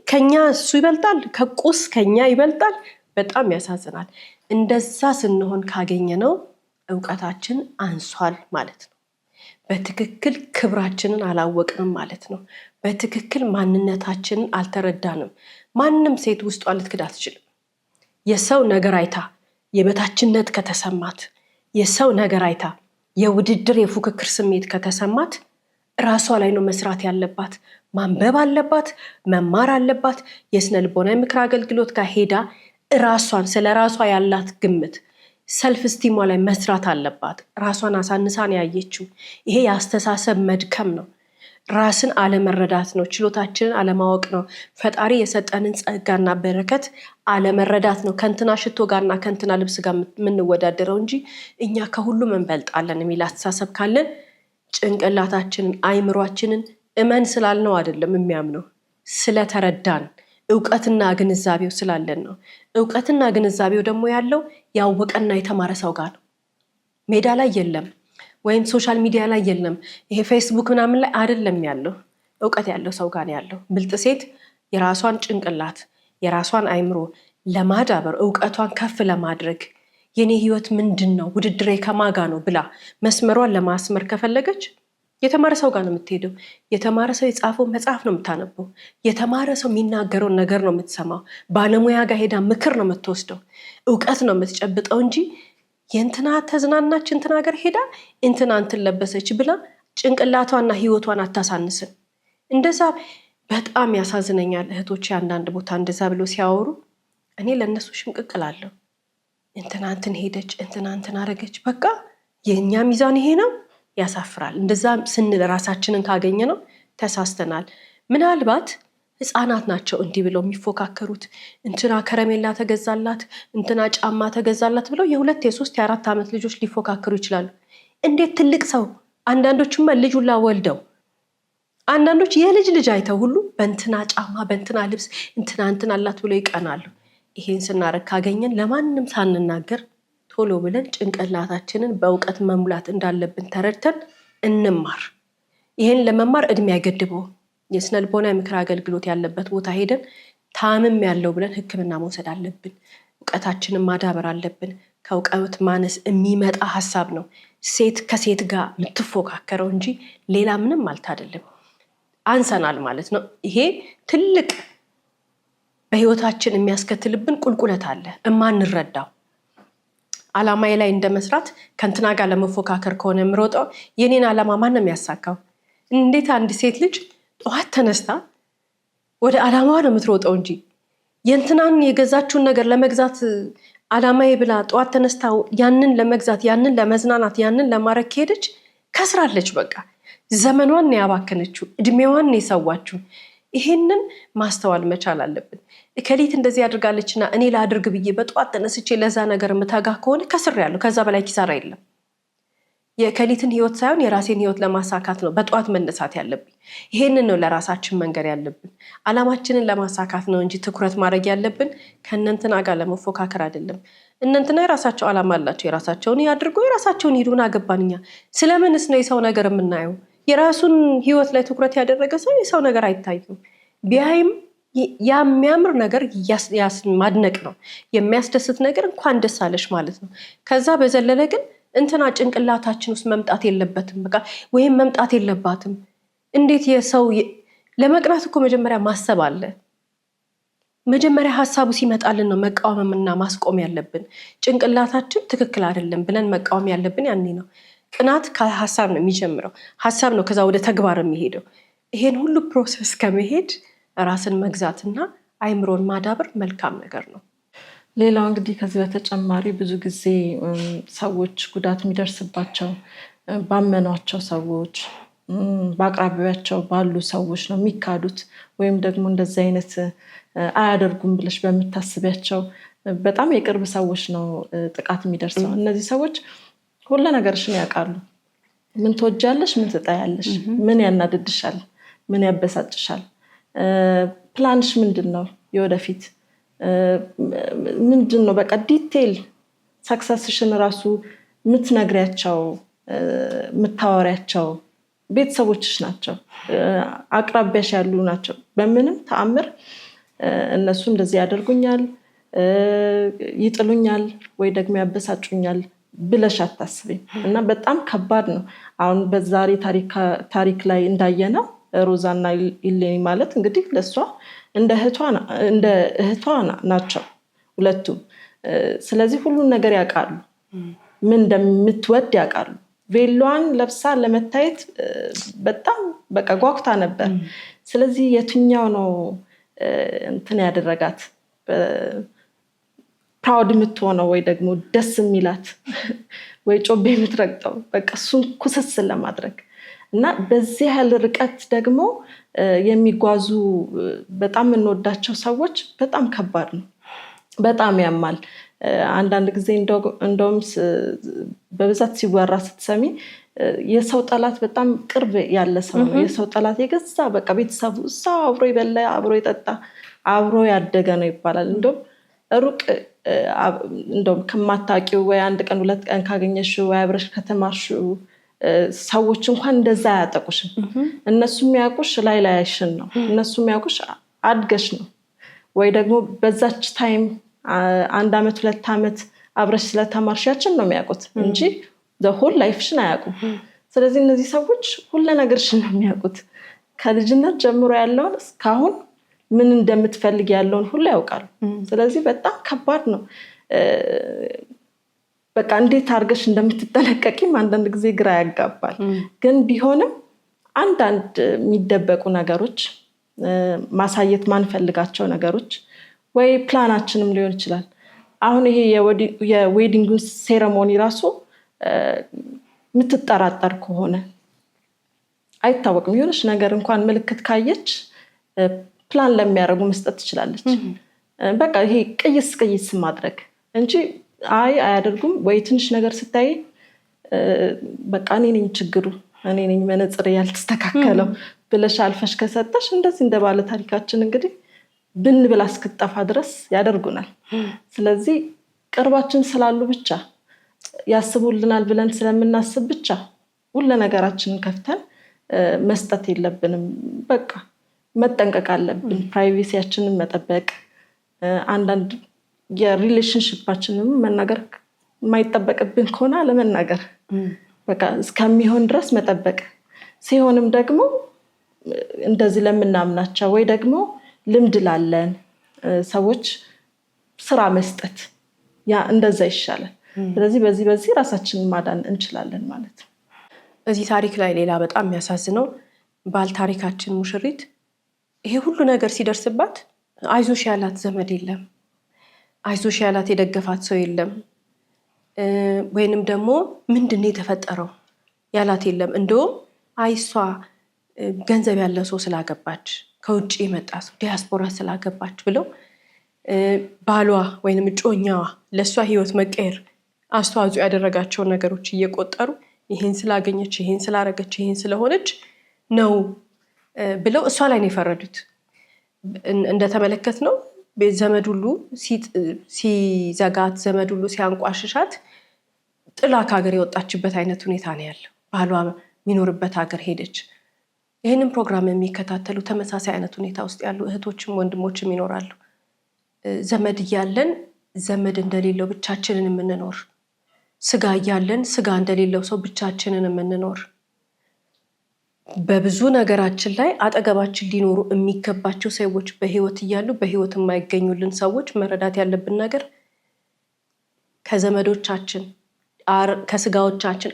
ከኛ እሱ ይበልጣል፣ ከቁስ ከኛ ይበልጣል። በጣም ያሳዝናል። እንደዛ ስንሆን ካገኘ ነው እውቀታችን አንሷል ማለት ነው። በትክክል ክብራችንን አላወቅንም ማለት ነው። በትክክል ማንነታችንን አልተረዳንም። ማንም ሴት ውስጧ ልትክድ አትችልም። የሰው ነገር አይታ የበታችነት ከተሰማት፣ የሰው ነገር አይታ የውድድር የፉክክር ስሜት ከተሰማት ራሷ ላይ ነው መስራት ያለባት። ማንበብ አለባት፣ መማር አለባት። የስነ ልቦና ምክር አገልግሎት ጋር ሄዳ ራሷን ስለ ራሷ ያላት ግምት ሰልፍ ስቲሟ ላይ መስራት አለባት። ራሷን አሳንሳን ያየችው ይሄ የአስተሳሰብ መድከም ነው። ራስን አለመረዳት ነው። ችሎታችንን አለማወቅ ነው። ፈጣሪ የሰጠንን ጸጋና በረከት አለመረዳት ነው። ከንትና ሽቶ ጋርና ከንትና ልብስ ጋር የምንወዳደረው እንጂ እኛ ከሁሉም እንበልጣለን የሚል አስተሳሰብ ካለን ጭንቅላታችንን አይምሯችንን እመን ስላልነው አይደለም የሚያምነው፣ ስለተረዳን እውቀትና ግንዛቤው ስላለን ነው። እውቀትና ግንዛቤው ደግሞ ያለው ያወቀና የተማረ ሰው ጋር ነው። ሜዳ ላይ የለም፣ ወይም ሶሻል ሚዲያ ላይ የለም፣ ይሄ ፌስቡክ ምናምን ላይ አይደለም ያለው። እውቀት ያለው ሰው ጋር ያለው። ብልጥ ሴት የራሷን ጭንቅላት የራሷን አይምሮ ለማዳበር እውቀቷን ከፍ ለማድረግ የኔ ህይወት ምንድን ነው፣ ውድድሬ ከማጋ ነው ብላ መስመሯን ለማስመር ከፈለገች የተማረ ሰው ጋር ነው የምትሄደው። የተማረ ሰው የጻፈው መጽሐፍ ነው የምታነበው። የተማረ ሰው የሚናገረውን ነገር ነው የምትሰማው። ባለሙያ ጋር ሄዳ ምክር ነው የምትወስደው፣ እውቀት ነው የምትጨብጠው እንጂ የእንትና ተዝናናች እንትና ሀገር ሄዳ እንትና እንትን ለበሰች ብላ ጭንቅላቷና ህይወቷን አታሳንስን። እንደዛ በጣም ያሳዝነኛል እህቶቼ አንዳንድ ቦታ እንደዛ ብሎ ሲያወሩ። እኔ ለነሱ ሽምቅቅላለሁ። እንትን ሄደች፣ እንትን አረገች፣ በቃ የኛ ሚዛን ይሄ ነው። ያሳፍራል። እንደዛ ስንል ራሳችንን ካገኘ ነው ተሳስተናል። ምናልባት ህፃናት ናቸው እንዲህ ብለው የሚፎካከሩት። እንትና ከረሜላ ተገዛላት፣ እንትና ጫማ ተገዛላት ብለው የ2 የ3 የ4 ዓመት ልጆች ሊፎካከሩ ይችላሉ። እንዴት ትልቅ ሰው አንዳንዶቹማ ልጅ ሁላ ወልደው አንዳንዶች የልጅ ልጅ አይተው ሁሉ በእንትና ጫማ በእንትና ልብስ እንትና አላት ብለው ይቀናሉ። ይሄን ስናረግ ካገኘን ለማንም ሳንናገር ቶሎ ብለን ጭንቅላታችንን በእውቀት መሙላት እንዳለብን ተረድተን እንማር። ይሄን ለመማር እድሜ አይገድበው። የስነ ልቦና ምክር አገልግሎት ያለበት ቦታ ሄደን ታምም ያለው ብለን ሕክምና መውሰድ አለብን። እውቀታችንን ማዳበር አለብን። ከእውቀት ማነስ የሚመጣ ሀሳብ ነው ሴት ከሴት ጋር የምትፎካከረው እንጂ ሌላ ምንም ማለት አይደለም። አንሰናል ማለት ነው። ይሄ ትልቅ በህይወታችን የሚያስከትልብን ቁልቁለት አለ እማንረዳው። አላማዬ ላይ እንደመስራት ከእንትና ጋር ለመፎካከር ከሆነ የምሮጠው የኔን አላማ ማን ነው የሚያሳካው? እንዴት አንድ ሴት ልጅ ጠዋት ተነስታ ወደ አላማዋ ነው የምትሮጠው እንጂ የእንትናን የገዛችውን ነገር ለመግዛት አላማዬ ብላ ጠዋት ተነስታ ያንን ለመግዛት ያንን ለመዝናናት ያንን ለማድረግ ከሄደች ከስራለች። በቃ ዘመኗን ያባከነችው፣ እድሜዋን የሰዋችው። ይሄንን ማስተዋል መቻል አለብን። እከሊት እንደዚህ ያድርጋለችና እኔ ላድርግ ብዬ በጠዋት ተነስቼ ለዛ ነገር የምታጋ ከሆነ ከስሬያለሁ። ከዛ በላይ ኪሳራ የለም። የእከሊትን ህይወት ሳይሆን የራሴን ህይወት ለማሳካት ነው በጠዋት መነሳት ያለብኝ። ይሄንን ነው ለራሳችን መንገድ ያለብን። አላማችንን ለማሳካት ነው እንጂ ትኩረት ማድረግ ያለብን ከእነንትና ጋር ለመፎካከር አይደለም። እነንትና የራሳቸው አላማ አላቸው። የራሳቸውን ያድርጉ፣ የራሳቸውን ሂዱን አገባንኛ። ስለምንስ ነው የሰው ነገር የምናየው? የራሱን ህይወት ላይ ትኩረት ያደረገ ሰው የሰው ነገር አይታዩም። ቢያይም የሚያምር ነገር ማድነቅ ነው። የሚያስደስት ነገር እንኳን ደስ አለሽ ማለት ነው። ከዛ በዘለለ ግን እንትና ጭንቅላታችን ውስጥ መምጣት የለበትም። በቃ ወይም መምጣት የለባትም። እንዴት የሰው ለመቅናት እኮ መጀመሪያ ማሰብ አለ። መጀመሪያ ሀሳቡ ሲመጣልን ነው መቃወምና ማስቆም ያለብን። ጭንቅላታችን ትክክል አይደለም ብለን መቃወም ያለብን ያኔ ነው። ቅናት ከሀሳብ ነው የሚጀምረው። ሀሳብ ነው ከዛ ወደ ተግባር የሚሄደው። ይሄን ሁሉ ፕሮሰስ ከመሄድ ራስን መግዛትና አይምሮን ማዳበር መልካም ነገር ነው። ሌላው እንግዲህ ከዚህ በተጨማሪ ብዙ ጊዜ ሰዎች ጉዳት የሚደርስባቸው ባመኗቸው ሰዎች፣ በአቅራቢያቸው ባሉ ሰዎች ነው የሚካዱት። ወይም ደግሞ እንደዚህ አይነት አያደርጉም ብለሽ በምታስቢያቸው በጣም የቅርብ ሰዎች ነው ጥቃት የሚደርሰው። እነዚህ ሰዎች ሁሉ ነገርሽን ያውቃሉ። ምን ትወጃለሽ፣ ምን ትጠያለሽ፣ ምን ያናድድሻል፣ ምን ያበሳጭሻል፣ ፕላንሽ ምንድን ነው፣ የወደፊት ምንድን ነው፣ በቃ ዲቴይል ሰክሰስሽን ራሱ የምትነግሪያቸው የምታወሪያቸው ቤተሰቦችሽ ናቸው፣ አቅራቢያሽ ያሉ ናቸው። በምንም ተአምር እነሱ እንደዚህ ያደርጉኛል፣ ይጥሉኛል፣ ወይ ደግሞ ያበሳጩኛል ብለሽ አታስቢም። እና በጣም ከባድ ነው። አሁን በዛሬ ታሪክ ላይ እንዳየነው ሮዛና ኢሌኒ ማለት እንግዲህ ለሷ እንደ እህቷ ናቸው ሁለቱም። ስለዚህ ሁሉን ነገር ያውቃሉ፣ ምን እንደምትወድ ያውቃሉ። ቬሎዋን ለብሳ ለመታየት በጣም በቃ ጓጉታ ነበር። ስለዚህ የትኛው ነው እንትን ያደረጋት ፕራውድ የምትሆነው ወይ ደግሞ ደስ የሚላት ወይ ጮቤ የምትረግጠው? በቃ እሱን ኩስስ ለማድረግ እና በዚህ ያህል ርቀት ደግሞ የሚጓዙ በጣም የምንወዳቸው ሰዎች በጣም ከባድ ነው፣ በጣም ያማል። አንዳንድ ጊዜ እንደውም በብዛት ሲወራ ስትሰሚ የሰው ጠላት በጣም ቅርብ ያለ ሰው ነው። የሰው ጠላት የገዛ በቃ ቤተሰቡ እዛው አብሮ ይበላ አብሮ ይጠጣ አብሮ ያደገ ነው ይባላል። እንደውም ሩቅ እንደውም ከማታውቂው ወይ 1 ቀን 2 ቀን ካገኘሽው ወይ አብረሽ ከተማርሽው ሰዎች እንኳን እንደዛ አያጠቁሽም። እነሱ የሚያውቁሽ ላይሽን ነው። እነሱ የሚያውቁሽ አድገሽ ነው፣ ወይ ደግሞ በዛች ታይም 1 ዓመት 2 ዓመት አብረሽ ስለተማርሻችን ነው የሚያውቁት እንጂ ሆል ላይፍሽን አያውቁም። ስለዚህ እነዚህ ሰዎች ሁሉ ነገርሽን ነው የሚያውቁት። ከልጅነት ጀምሮ ያለውን እስካሁን ምን እንደምትፈልግ ያለውን ሁሉ ያውቃሉ። ስለዚህ በጣም ከባድ ነው። በቃ እንዴት አድርገሽ እንደምትጠነቀቂም አንዳንድ ጊዜ ግራ ያጋባል። ግን ቢሆንም አንዳንድ የሚደበቁ ነገሮች፣ ማሳየት ማንፈልጋቸው ነገሮች ወይ ፕላናችንም ሊሆን ይችላል። አሁን ይሄ የዌዲንግ ሴሬሞኒ ራሱ ምትጠራጠር ከሆነ አይታወቅም የሆነች ነገር እንኳን ምልክት ካየች ፕላን ለሚያደርጉ መስጠት ትችላለች። በቃ ይሄ ቅይስ ማድረግ እንጂ አያደርጉም። ወይ ትንሽ ነገር ስታይ በቃ እኔ ነኝ ችግሩ፣ እኔ ነኝ መነጽር ያልተስተካከለው ብለሽ አልፈሽ ከሰጠሽ እንደዚህ እንደ ባለ ታሪካችን እንግዲህ ብላ እስክጠፋ ድረስ ያደርጉናል። ስለዚህ ቅርባችን ስላሉ ብቻ ያስቡልናል ብለን ስለምናስብ ብቻ ሁሉ ነገራችንን ከፍተን መስጠት የለብንም። በቃ መጠንቀቅ አለብን፣ ፕራይቬሲያችንን መጠበቅ። አንዳንድ የሪሌሽንሺፓችንን መናገር የማይጠበቅብን ከሆነ አለመናገር፣ በቃ እስከሚሆን ድረስ መጠበቅ። ሲሆንም ደግሞ እንደዚህ ለምናምናቸው ወይ ደግሞ ልምድ ላለን ሰዎች ስራ መስጠት፣ ያ እንደዛ ይሻላል። ስለዚህ በዚህ ራሳችንን ማዳን እንችላለን ማለት ነው። እዚህ ታሪክ ላይ ሌላ በጣም የሚያሳዝነው ባል ታሪካችን ሙሽሪት ይሄ ሁሉ ነገር ሲደርስባት አይዞሽ ያላት ዘመድ የለም፣ አይዞሽ ያላት የደገፋት ሰው የለም፣ ወይንም ደግሞ ምንድነው የተፈጠረው ያላት የለም። እንደውም አይሷ ገንዘብ ያለው ሰው ስላገባች፣ ከውጭ የመጣ ሰው ዲያስፖራ ስላገባች ብለው ባሏ ወይንም እጮኛዋ ለሷ ህይወት መቀየር አስተዋጽኦ ያደረጋቸውን ነገሮች እየቆጠሩ ይሄን ስላገኘች፣ ይሄን ስላረገች፣ ይሄን ስለሆነች ነው ብለው እሷ ላይ ነው የፈረዱት። እንደተመለከትነው ዘመድ ሁሉ ሲዘጋት፣ ዘመድ ሁሉ ሲያንቋሽሻት ጥላ ከሀገር የወጣችበት አይነት ሁኔታ ነው ያለው። ባሏ የሚኖርበት ሀገር ሄደች። ይህንን ፕሮግራም የሚከታተሉ ተመሳሳይ አይነት ሁኔታ ውስጥ ያሉ እህቶችም ወንድሞችም ይኖራሉ። ዘመድ እያለን ዘመድ እንደሌለው ብቻችንን የምንኖር፣ ስጋ እያለን ስጋ እንደሌለው ሰው ብቻችንን የምንኖር፣ በብዙ ነገራችን ላይ አጠገባችን ሊኖሩ የሚገባቸው ሰዎች በህይወት እያሉ በህይወት የማይገኙልን ሰዎች መረዳት ያለብን ነገር ከዘመዶቻችን ከስጋዎቻችን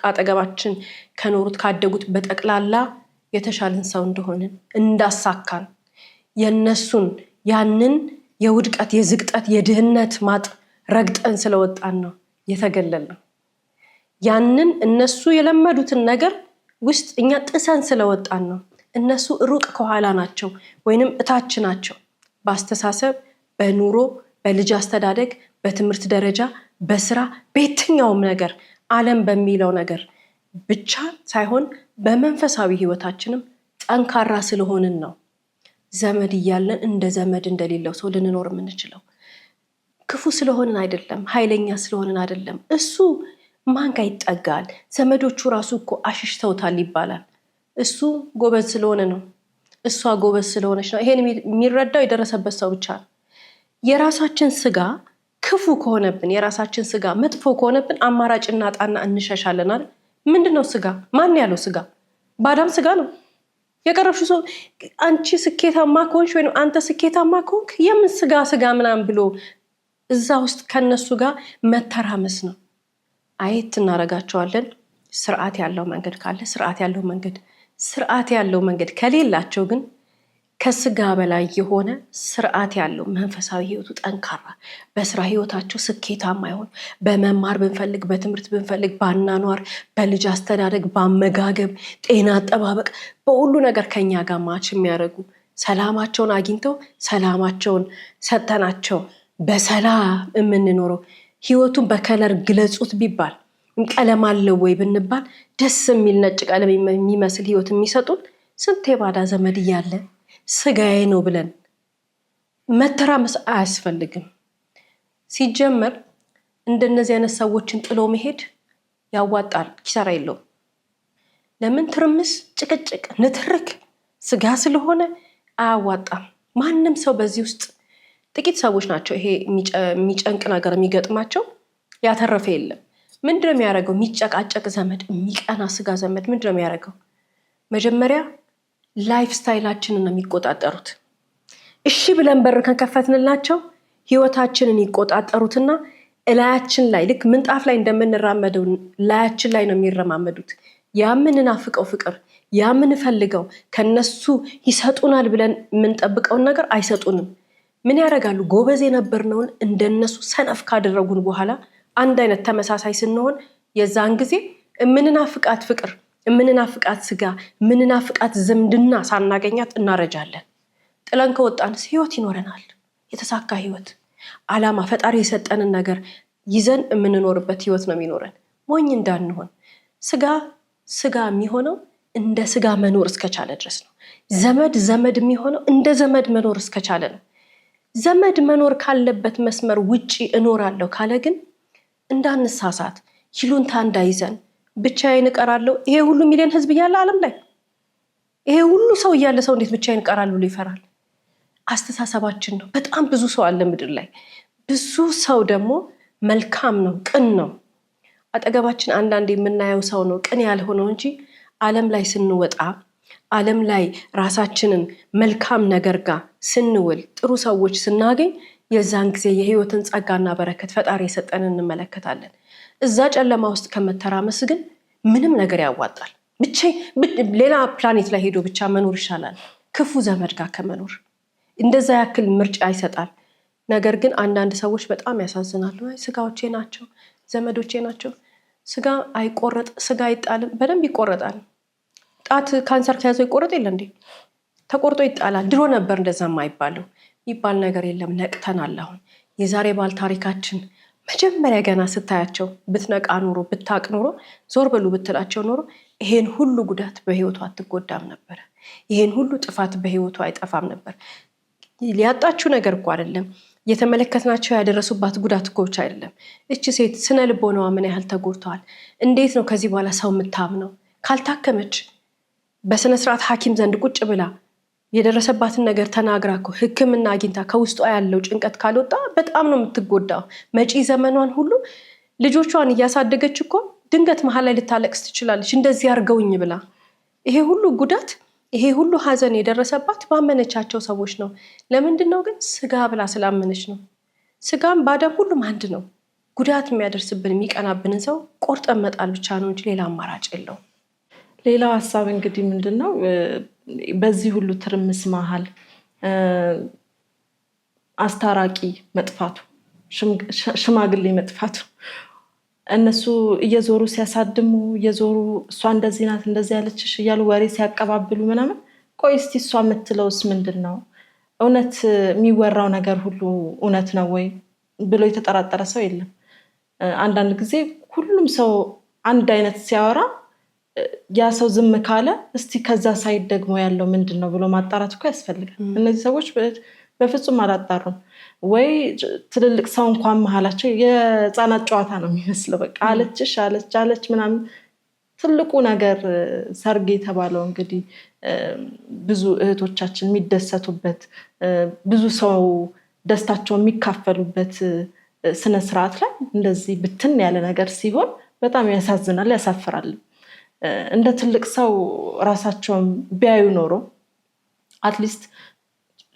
አጠገባችን ከኖሩት ካደጉት በጠቅላላ የተሻለን ሰው እንደሆንን እንዳሳካን የነሱን ያንን የውድቀት የዝቅጠት የድህነት ማጥ ረግጠን ስለወጣን ነው የተገለልነው። ያንን እነሱ የለመዱትን ነገር ውስጥ እኛ ጥሰን ስለወጣን ነው። እነሱ ሩቅ ከኋላ ናቸው ወይንም እታች ናቸው። በአስተሳሰብ፣ በኑሮ፣ በልጅ አስተዳደግ፣ በትምህርት ደረጃ፣ በስራ፣ በየትኛውም ነገር ዓለም በሚለው ነገር ብቻ ሳይሆን በመንፈሳዊ ህይወታችንም ጠንካራ ስለሆንን ነው ዘመድ እያለን እንደ ዘመድ እንደሌለው ሰው ልንኖር የምንችለው። ክፉ ስለሆንን አይደለም፣ ኃይለኛ ስለሆንን አይደለም። እሱ ማን ጋር ይጠጋል? ዘመዶቹ ራሱ እኮ አሽሽተውታል ይባላል። እሱ ጎበዝ ስለሆነ ነው፣ እሷ ጎበዝ ስለሆነች ነው። ይሄን የሚረዳው የደረሰበት ሰው ብቻ ነው። የራሳችን ስጋ ክፉ ከሆነብን፣ የራሳችን ስጋ መጥፎ ከሆነብን አማራጭ እናጣና እንሸሻለን አይደል? ምንድነው ስጋ? ማን ያለው ስጋ? ባዳም ስጋ ነው። የቀረብሽ ሰው አንቺ ስኬታማ ከሆንሽ ወይም አንተ ስኬታማ ከሆንክ የምን ስጋ ምናምን ብሎ እዛ ውስጥ ከነሱ ጋር መተራመስ ነው። አየት እናረጋቸዋለን። ስርዓት ያለው መንገድ ካለ ስርዓት ያለው መንገድ ከሌላቸው ግን ከስጋ በላይ የሆነ ስርዓት ያለው መንፈሳዊ ህይወቱ ጠንካራ፣ በስራ ህይወታቸው ስኬታማ ይሆን፣ በመማር ብንፈልግ፣ በትምህርት ብንፈልግ፣ ባናኗር፣ በልጅ አስተዳደግ፣ በአመጋገብ፣ ጤና አጠባበቅ፣ በሁሉ ነገር ከኛ ጋር ማች የሚያደርጉ ሰላማቸውን አግኝተው ሰላማቸውን ሰጠናቸው በሰላም የምንኖረው። ህይወቱን በከለር ግለጹት ቢባል ቀለም አለው ወይ ብንባል ደስ የሚል ነጭ ቀለም የሚመስል ህይወት የሚሰጡን ስንት የባዳ ዘመድ እያለ ስጋዬ ነው ብለን መተራመስ አያስፈልግም። ሲጀመር እንደነዚህ አይነት ሰዎችን ጥሎ መሄድ ያዋጣል፣ ኪሳራ የለውም። ለምን ትርምስ፣ ጭቅጭቅ፣ ንትርክ ስጋ ስለሆነ አያዋጣም። ማንም ሰው በዚህ ውስጥ ጥቂት ሰዎች ናቸው ይሄ የሚጨንቅ ነገር የሚገጥማቸው፣ ያተረፈ የለም። ምንድነው የሚያደርገው? የሚጨቃጨቅ ዘመድ፣ የሚቀና ስጋ ዘመድ ምንድነው የሚያደርገው? መጀመሪያ ላይፍ ስታይላችንን ነው የሚቆጣጠሩት። እሺ ብለን በር ከከፈትንላቸው ህይወታችንን ይቆጣጠሩትና እላያችን ላይ ልክ ምንጣፍ ላይ እንደምንራመደው ላያችን ላይ ነው የሚረማመዱት። ያምንናፍቀው ፍቅር፣ ያምንፈልገው ከነሱ ይሰጡናል ብለን የምንጠብቀውን ነገር አይሰጡንም። ምን ያደርጋሉ? ጎበዝ የነበርነውን እንደነሱ ሰነፍ ካደረጉን በኋላ አንድ አይነት ተመሳሳይ ስንሆን የዛን ጊዜ ምንናፍቃት ፍቅር፣ ምንናፍቃት ስጋ፣ ምንናፍቃት ዝምድና ሳናገኛት እናረጃለን። ጥለን ከወጣንስ ህይወት ይኖረናል። የተሳካ ህይወት፣ ዓላማ፣ ፈጣሪ የሰጠንን ነገር ይዘን የምንኖርበት ህይወት ነው የሚኖረን። ሞኝ እንዳንሆን። ስጋ የሚሆነው እንደ ስጋ መኖር እስከቻለ ድረስ ነው። ዘመድ የሚሆነው እንደ ዘመድ መኖር እስከቻለ ነው። ዘመድ መኖር ካለበት መስመር ውጪ እኖራለሁ ካለ ግን እንዳንሳሳት፣ ይሉንታ እንዳይዘን፣ ብቻዬን እቀራለሁ። ይሄ ሁሉ ሚሊዮን ህዝብ እያለ ዓለም ላይ ይሄ ሁሉ ሰው እያለ ሰው እንዴት ብቻዬን እቀራለሁ ብሎ ይፈራል? አስተሳሰባችን ነው። በጣም ብዙ ሰው አለ ምድር ላይ። ብዙ ሰው ደግሞ መልካም ነው፣ ቅን ነው። አጠገባችን አንዳንድ የምናየው ሰው ነው ቅን ያልሆነው እንጂ ዓለም ላይ ስንወጣ፣ ዓለም ላይ ራሳችንን መልካም ነገር ጋር ስንውል፣ ጥሩ ሰዎች ስናገኝ የዛን ጊዜ የህይወትን ጸጋና በረከት ፈጣሪ የሰጠንን እንመለከታለን። እዛ ጨለማ ውስጥ ከመተራመስ ግን ምንም ነገር ያዋጣል። ሌላ ፕላኔት ላይ ሄዶ ብቻ መኖር ይሻላል ክፉ ዘመድ ጋር ከመኖር። እንደዛ ያክል ምርጫ ይሰጣል። ነገር ግን አንዳንድ ሰዎች በጣም ያሳዝናሉ። ስጋዎቼ ናቸው፣ ዘመዶቼ ናቸው። ስጋ አይቆረጥ፣ ስጋ አይጣልም። በደንብ ይቆረጣል። ጣት ካንሰር ከያዘው ይቆረጥ የለ እንዴ? ተቆርጦ ይጣላል። ድሮ ነበር እንደዛ የማይባለው። ይባል ነገር የለም። ነቅተናል። አሁን የዛሬ ባል ታሪካችን መጀመሪያ ገና ስታያቸው ብትነቃ ኖሮ፣ ብታቅ ኖሮ፣ ዞር በሉ ብትላቸው ኖሮ ይሄን ሁሉ ጉዳት በህይወቱ አትጎዳም ነበር። ይሄን ሁሉ ጥፋት በህይወቱ አይጠፋም ነበር። ሊያጣችሁ ነገር እኮ አይደለም። የተመለከትናቸው ያደረሱባት ጉዳት እኮ ብቻ አይደለም። እቺ ሴት ስነ ልቦናዋ ምን ያህል ተጎድተዋል። እንዴት ነው ከዚህ በኋላ ሰው የምታምነው? ካልታከመች፣ በስነ ስርዓት ሐኪም ዘንድ ቁጭ ብላ የደረሰባትን ነገር ተናግራ እኮ ሕክምና አግኝታ ከውስጧ ያለው ጭንቀት ካልወጣ በጣም ነው የምትጎዳው። መጪ ዘመኗን ሁሉ ልጆቿን እያሳደገች እኮ ድንገት መሀል ላይ ልታለቅስ ትችላለች። እንደዚህ አርገውኝ ብላ። ይሄ ሁሉ ጉዳት፣ ይሄ ሁሉ ሀዘን የደረሰባት ባመነቻቸው ሰዎች ነው። ለምንድን ነው ግን? ስጋ ብላ ስላመነች ነው። ስጋም ባደም ሁሉም አንድ ነው። ጉዳት የሚያደርስብን የሚቀናብንን ሰው ቆርጠን መጣል ብቻ ነው እንጂ ሌላ አማራጭ የለው። ሌላው ሀሳብ እንግዲህ ምንድን ነው? በዚህ ሁሉ ትርምስ መሀል አስታራቂ መጥፋቱ፣ ሽማግሌ መጥፋቱ፣ እነሱ እየዞሩ ሲያሳድሙ፣ እየዞሩ እሷ እንደዚህ ናት እንደዚህ ያለችሽ እያሉ ወሬ ሲያቀባብሉ ምናምን፣ ቆይ እስቲ እሷ የምትለውስ ምንድን ነው? እውነት የሚወራው ነገር ሁሉ እውነት ነው ወይ ብሎ የተጠራጠረ ሰው የለም። አንዳንድ ጊዜ ሁሉም ሰው አንድ አይነት ሲያወራ ያ ሰው ዝም ካለ እስቲ ከዛ ሳይድ ደግሞ ያለው ምንድን ነው ብሎ ማጣራት እኮ ያስፈልጋል። እነዚህ ሰዎች በፍጹም አላጣሩም። ወይ ትልልቅ ሰው እንኳን መሀላቸው የህፃናት ጨዋታ ነው የሚመስለው። በቃ አለችሽ አለች ምናምን። ትልቁ ነገር ሰርግ የተባለው እንግዲህ ብዙ እህቶቻችን የሚደሰቱበት፣ ብዙ ሰው ደስታቸውን የሚካፈሉበት ስነስርዓት ላይ እንደዚህ ብትን ያለ ነገር ሲሆን በጣም ያሳዝናል፣ ያሳፍራል። እንደ ትልቅ ሰው ራሳቸውን ቢያዩ ኖሮ አትሊስት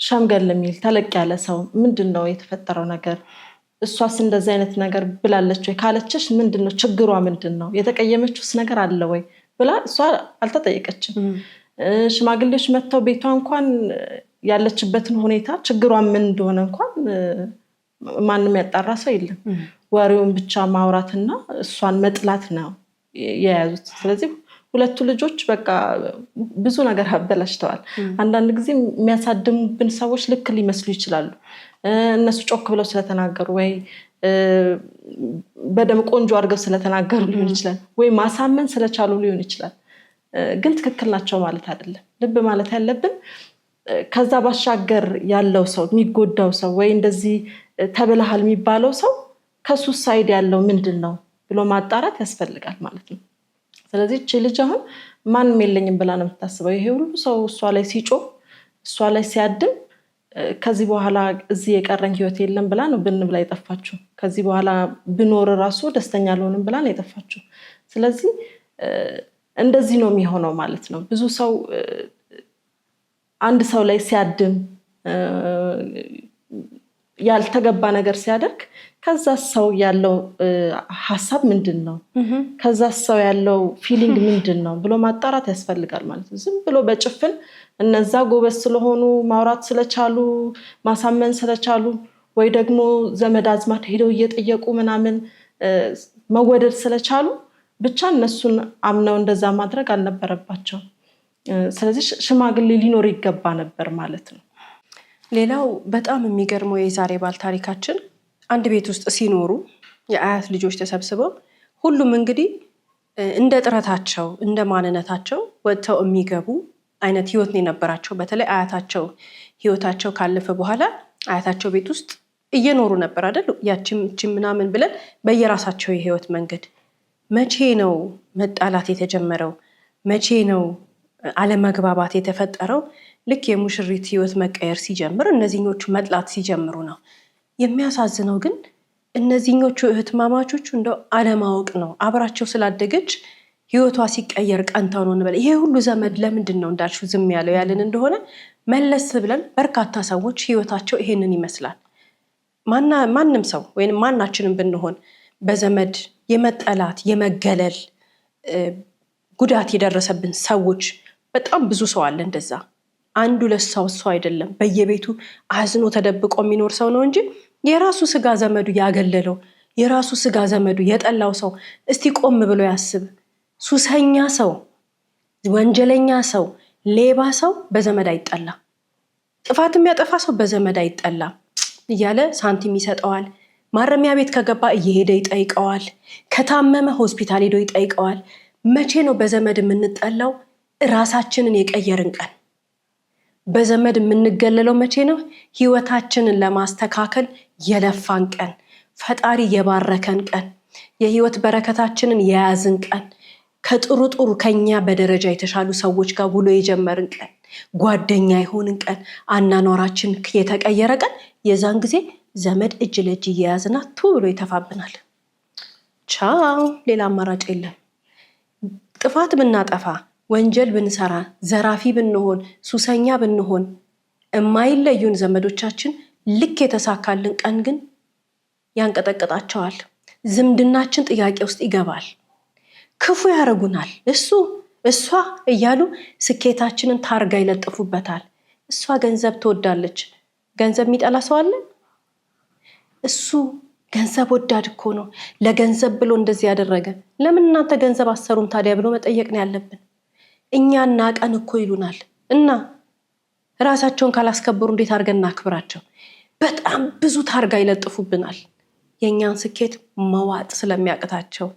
ሸምገል የሚል ተለቅ ያለ ሰው ምንድን ነው የተፈጠረው ነገር፣ እሷስ እንደዚህ አይነት ነገር ብላለች ወይ፣ ካለችሽ ምንድን ነው ችግሯ፣ ምንድን ነው የተቀየመችውስ ነገር አለ ወይ ብላ እሷ አልተጠየቀችም። ሽማግሌዎች መጥተው ቤቷ እንኳን ያለችበትን ሁኔታ ችግሯ ምን እንደሆነ እንኳን ማንም ያጣራ ሰው የለም። ወሬውን ብቻ ማውራትና እሷን መጥላት ነው የያዙት። ስለዚህ ሁለቱ ልጆች በቃ ብዙ ነገር አበላሽተዋል። አንዳንድ ጊዜ የሚያሳድሙብን ሰዎች ልክ ሊመስሉ ይችላሉ። እነሱ ጮክ ብለው ስለተናገሩ ወይ በደም ቆንጆ አድርገው ስለተናገሩ ሊሆን ይችላል፣ ወይ ማሳመን ስለቻሉ ሊሆን ይችላል። ግን ትክክል ናቸው ማለት አይደለም። ልብ ማለት ያለብን ከዛ ባሻገር ያለው ሰው፣ የሚጎዳው ሰው፣ ወይ እንደዚህ ተብለሃል የሚባለው ሰው ከሱ ሳይድ ያለው ምንድን ነው ብሎ ማጣራት ያስፈልጋል ማለት ነው። ስለዚህ እቺ ልጅ አሁን ማንም የለኝም ብላ ነው የምታስበው። ይሄ ሁሉ ሰው እሷ ላይ ሲጮህ፣ እሷ ላይ ሲያድም፣ ከዚህ በኋላ እዚህ የቀረኝ ህይወት የለም ብላ ነው ብን ብላ የጠፋችው። ከዚህ በኋላ ብኖር ራሱ ደስተኛ አልሆንም ብላ ነው የጠፋችው። ስለዚህ እንደዚህ ነው የሚሆነው ማለት ነው። ብዙ ሰው አንድ ሰው ላይ ሲያድም ያልተገባ ነገር ሲያደርግ ከዛ ሰው ያለው ሐሳብ ምንድነው ከዛ ሰው ያለው ፊሊንግ ምንድነው ብሎ ማጣራት ያስፈልጋል ማለት ነው። ዝም ብሎ በጭፍን እነዛ ጎበዝ ስለሆኑ ማውራት ስለቻሉ ማሳመን ስለቻሉ ወይ ደግሞ ዘመድ አዝማድ ሄደው እየጠየቁ ምናምን መወደድ ስለቻሉ ብቻ እነሱን አምነው እንደዛ ማድረግ አልነበረባቸው። ስለዚህ ሽማግሌ ሊኖር ይገባ ነበር ማለት ነው። ሌላው በጣም የሚገርመው የዛሬ ባል ታሪካችን አንድ ቤት ውስጥ ሲኖሩ የአያት ልጆች ተሰብስበው ሁሉም እንግዲህ እንደ ጥረታቸው እንደ ማንነታቸው ወጥተው የሚገቡ አይነት ህይወት ነው የነበራቸው። በተለይ አያታቸው ህይወታቸው ካለፈ በኋላ አያታቸው ቤት ውስጥ እየኖሩ ነበር አይደል? ያቺም ምናምን ብለን በየራሳቸው የህይወት መንገድ። መቼ ነው መጣላት የተጀመረው? መቼ ነው አለመግባባት የተፈጠረው? ልክ የሙሽሪት ህይወት መቀየር ሲጀምር እነዚህኞቹ መጥላት ሲጀምሩ ነው። የሚያሳዝነው ግን እነዚህኞቹ እህትማማቾቹ እንደው አለማወቅ ነው። አብራቸው ስላደገች ህይወቷ ሲቀየር ቀንታው ነው እንበል። ይሄ ሁሉ ዘመድ ለምንድን ነው እንዳልሽው ዝም ያለው ያለን እንደሆነ መለስ ብለን በርካታ ሰዎች ህይወታቸው ይሄንን ይመስላል። ማንም ሰው ወይንም ማናችንም ብንሆን በዘመድ የመጠላት የመገለል ጉዳት የደረሰብን ሰዎች በጣም ብዙ ሰው አለ። እንደዛ አንዱ ለሰው አይደለም በየቤቱ አዝኖ ተደብቆ የሚኖር ሰው ነው እንጂ የራሱ ስጋ ዘመዱ ያገለለው የራሱ ስጋ ዘመዱ የጠላው ሰው እስቲ ቆም ብሎ ያስብ። ሱሰኛ ሰው፣ ወንጀለኛ ሰው፣ ሌባ ሰው በዘመድ አይጠላ። ጥፋት የሚያጠፋ ሰው በዘመድ አይጠላ እያለ ሳንቲም ይሰጠዋል። ማረሚያ ቤት ከገባ እየሄደ ይጠይቀዋል። ከታመመ ሆስፒታል ሄዶ ይጠይቀዋል። መቼ ነው በዘመድ የምንጠላው? ራሳችንን የቀየርን ቀን። በዘመድ የምንገለለው መቼ ነው? ህይወታችንን ለማስተካከል የለፋን ቀን፣ ፈጣሪ የባረከን ቀን፣ የህይወት በረከታችንን የያዝን ቀን፣ ከጥሩ ጥሩ ከኛ በደረጃ የተሻሉ ሰዎች ጋር ውሎ የጀመርን ቀን፣ ጓደኛ የሆንን ቀን፣ አናኗራችን የተቀየረ ቀን። የዛን ጊዜ ዘመድ እጅ ለእጅ እየያዝና ቱ ብሎ ይተፋብናል። ቻው፣ ሌላ አማራጭ የለም። ጥፋት ብናጠፋ፣ ወንጀል ብንሰራ፣ ዘራፊ ብንሆን፣ ሱሰኛ ብንሆን የማይለዩን ዘመዶቻችን ልክ የተሳካልን ቀን ግን ያንቀጠቅጣቸዋል። ዝምድናችን ጥያቄ ውስጥ ይገባል። ክፉ ያረጉናል። እሷ እያሉ ስኬታችንን ታርጋ ይለጥፉበታል። እሷ ገንዘብ ትወዳለች። ገንዘብ የሚጠላ ሰው አለ? እሱ ገንዘብ ወዳድ እኮ ነው፣ ለገንዘብ ብሎ እንደዚህ ያደረገ። ለምን እናንተ ገንዘብ አሰሩም ታዲያ ብሎ መጠየቅ ነው ያለብን። እኛ እናቀን እኮ ይሉናል እና ራሳቸውን ካላስከበሩ እንዴት አድርገን እናክብራቸው? በጣም ብዙ ታርጋ ይለጥፉብናል። የእኛን ስኬት መዋጥ ስለሚያቅታቸው፣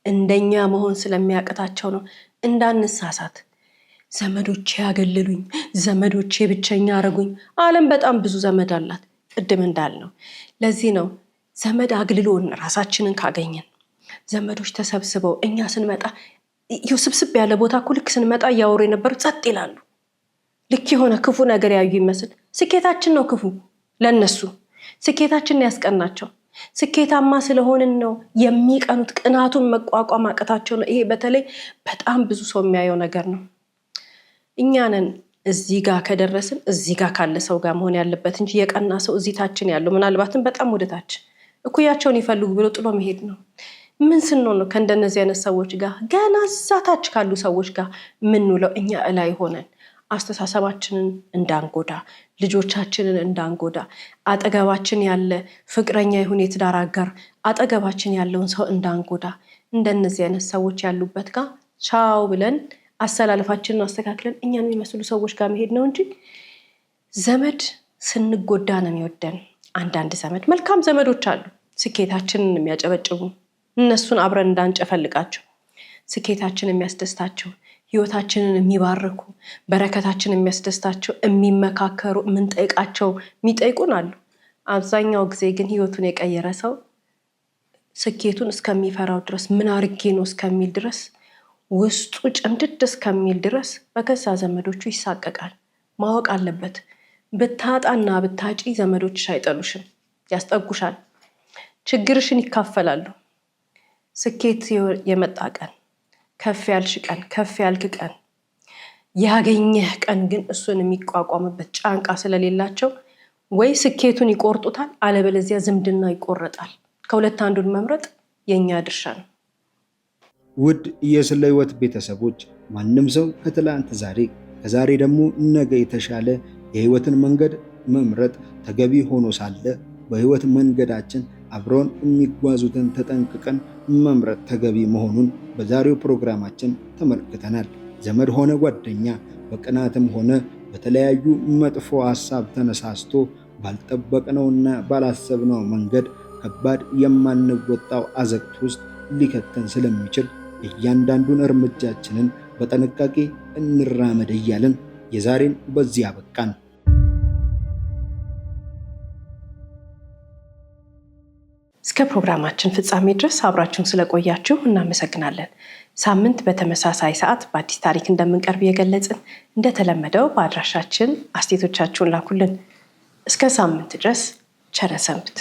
እንደኛ መሆን ስለሚያቅታቸው ነው። እንዳንሳሳት። ዘመዶቼ ያገለሉኝ፣ ዘመዶቼ ብቸኛ አረጉኝ። ዓለም በጣም ብዙ ዘመድ አላት። ቅድም እንዳልነው ለዚህ ነው ዘመድ አግልሎን ራሳችንን ካገኘን ዘመዶች ተሰብስበው እኛ ስንመጣ ስብስብ ያለ ቦታ እኮ ልክ ስንመጣ እያወሩ የነበሩት ጸጥ ይላሉ። ልክ የሆነ ክፉ ነገር ያዩ ይመስል ስኬታችን ነው ክፉ ለነሱ። ስኬታችንን ያስቀናቸው። ስኬታማ ስለሆንን ነው የሚቀኑት። ቅናቱን መቋቋም አቅታቸው ነው። ይሄ በተለይ በጣም ብዙ ሰው የሚያየው ነገር ነው። እኛንን እዚህ ጋር ከደረስን እዚህ ጋር ካለ ሰው ጋር መሆን ያለበት እንጂ የቀና ሰው እዚህ ታችን ያለው ምናልባትም በጣም ወደታች እኩያቸውን ይፈልጉ ብሎ ጥሎ መሄድ ነው። ምን ስንሆን ነው ከእንደነዚህ አይነት ሰዎች ጋር ገና እዛታች ካሉ ሰዎች ጋር ምንውለው? እኛ እላይ ሆነን አስተሳሰባችንን እንዳንጎዳ፣ ልጆቻችንን እንዳንጎዳ፣ አጠገባችን ያለ ፍቅረኛ ይሁን የትዳር አጋር አጠገባችን ያለውን ሰው እንዳንጎዳ፣ እንደነዚህ አይነት ሰዎች ያሉበት ጋር ቻው ብለን አሰላለፋችንን አስተካክለን እኛን የሚመስሉ ሰዎች ጋር መሄድ ነው እንጂ ዘመድ ስንጎዳ ነው የሚወደን። አንዳንድ ዘመድ መልካም ዘመዶች አሉ፣ ስኬታችንን የሚያጨበጭቡ፣ እነሱን አብረን እንዳንጨፈልቃቸው፣ ስኬታችንን የሚያስደስታቸው፣ ህይወታችንን የሚባርኩ፣ በረከታችንን የሚያስደስታቸው፣ የሚመካከሩ፣ የምንጠይቃቸው የሚጠይቁን አሉ። አብዛኛው ጊዜ ግን ህይወቱን የቀየረ ሰው ስኬቱን እስከሚፈራው ድረስ ምን አርጌ ነው እስከሚል ድረስ ውስጡ ጭምድድ እስከሚል ድረስ በገዛ ዘመዶቹ ይሳቀቃል። ማወቅ አለበት። ብታጣና ብታጪ ዘመዶችሽ አይጠሉሽም፣ ያስጠጉሻል፣ ችግርሽን ይካፈላሉ። ስኬት የመጣ ቀን፣ ከፍ ያልሽ ቀን፣ ከፍ ያልክ ቀን፣ ያገኘህ ቀን ግን እሱን የሚቋቋምበት ጫንቃ ስለሌላቸው ወይ ስኬቱን ይቆርጡታል፣ አለበለዚያ ዝምድና ይቆረጣል። ከሁለት አንዱን መምረጥ የኛ ድርሻ ነው። ውድ የስለ ህይወት ቤተሰቦች፣ ማንም ሰው ከትላንት ዛሬ፣ ከዛሬ ደግሞ ነገ የተሻለ የህይወትን መንገድ መምረጥ ተገቢ ሆኖ ሳለ በህይወት መንገዳችን አብረውን የሚጓዙትን ተጠንቅቀን መምረጥ ተገቢ መሆኑን በዛሬው ፕሮግራማችን ተመልክተናል። ዘመድ ሆነ ጓደኛ በቅናትም ሆነ በተለያዩ መጥፎ ሐሳብ ተነሳስቶ ባልጠበቅነውና ባላሰብነው መንገድ ከባድ የማንወጣው አዘቅት ውስጥ ሊከተን ስለሚችል እያንዳንዱን እርምጃችንን በጥንቃቄ እንራመድ እያልን የዛሬን በዚህ አበቃን። እስከ ፕሮግራማችን ፍጻሜ ድረስ አብራችሁን ስለቆያችሁ እናመሰግናለን። ሳምንት በተመሳሳይ ሰዓት በአዲስ ታሪክ እንደምንቀርብ እየገለጽን እንደተለመደው በአድራሻችን አስተያየቶቻችሁን ላኩልን። እስከ ሳምንት ድረስ ቸር ሰንብቱ።